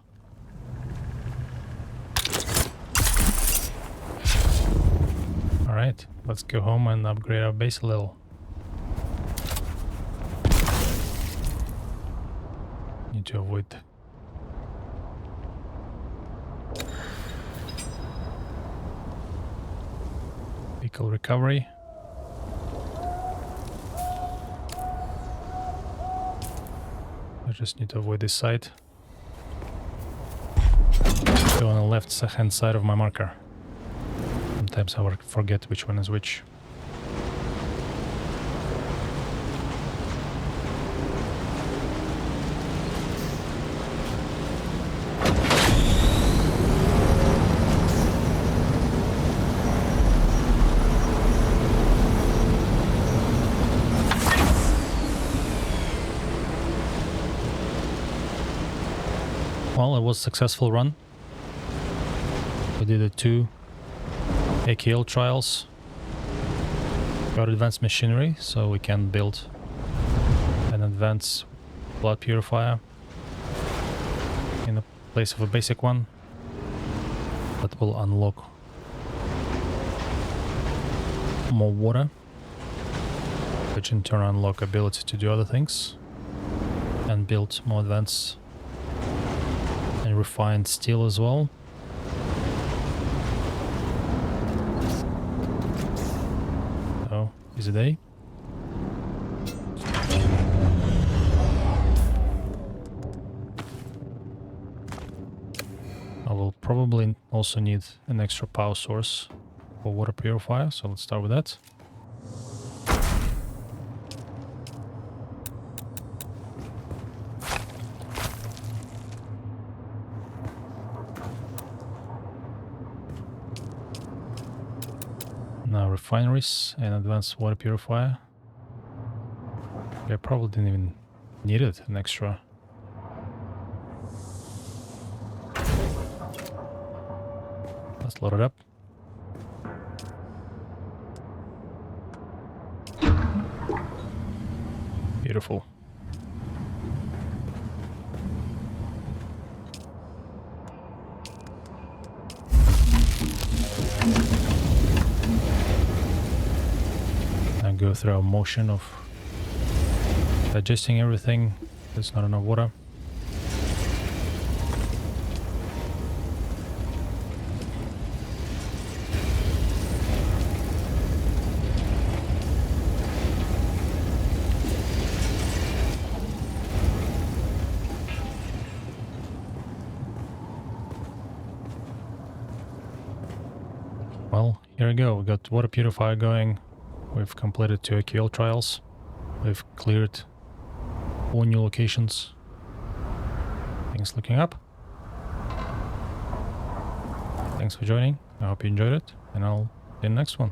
Alright, let's go home and upgrade our base a little. Need to avoid vehicle recovery. I just need to avoid this side. Go on the left hand side of my marker. Sometimes I forget which one is which. Well, it was a successful run. We did the 2 Aql trials. Got advanced machinery, so we can build an advanced blood purifier in the place of a basic one. That will unlock more water, which in turn unlock ability to do other things and build more advanced and refined steel as well. So, is it day? I will probably also need an extra power source for water purifier, so let's start with that. Now refineries and advanced water purifier. I probably didn't even need it, an extra. Let's load it up. Beautiful. Now go through a motion of digesting everything. There's not enough water. Well, here we go. We got water purifier going. We've completed 2 Aql trials. We've cleared 4 new locations. Things looking up. Thanks for joining. I hope you enjoyed it, and I'll see you in the next one.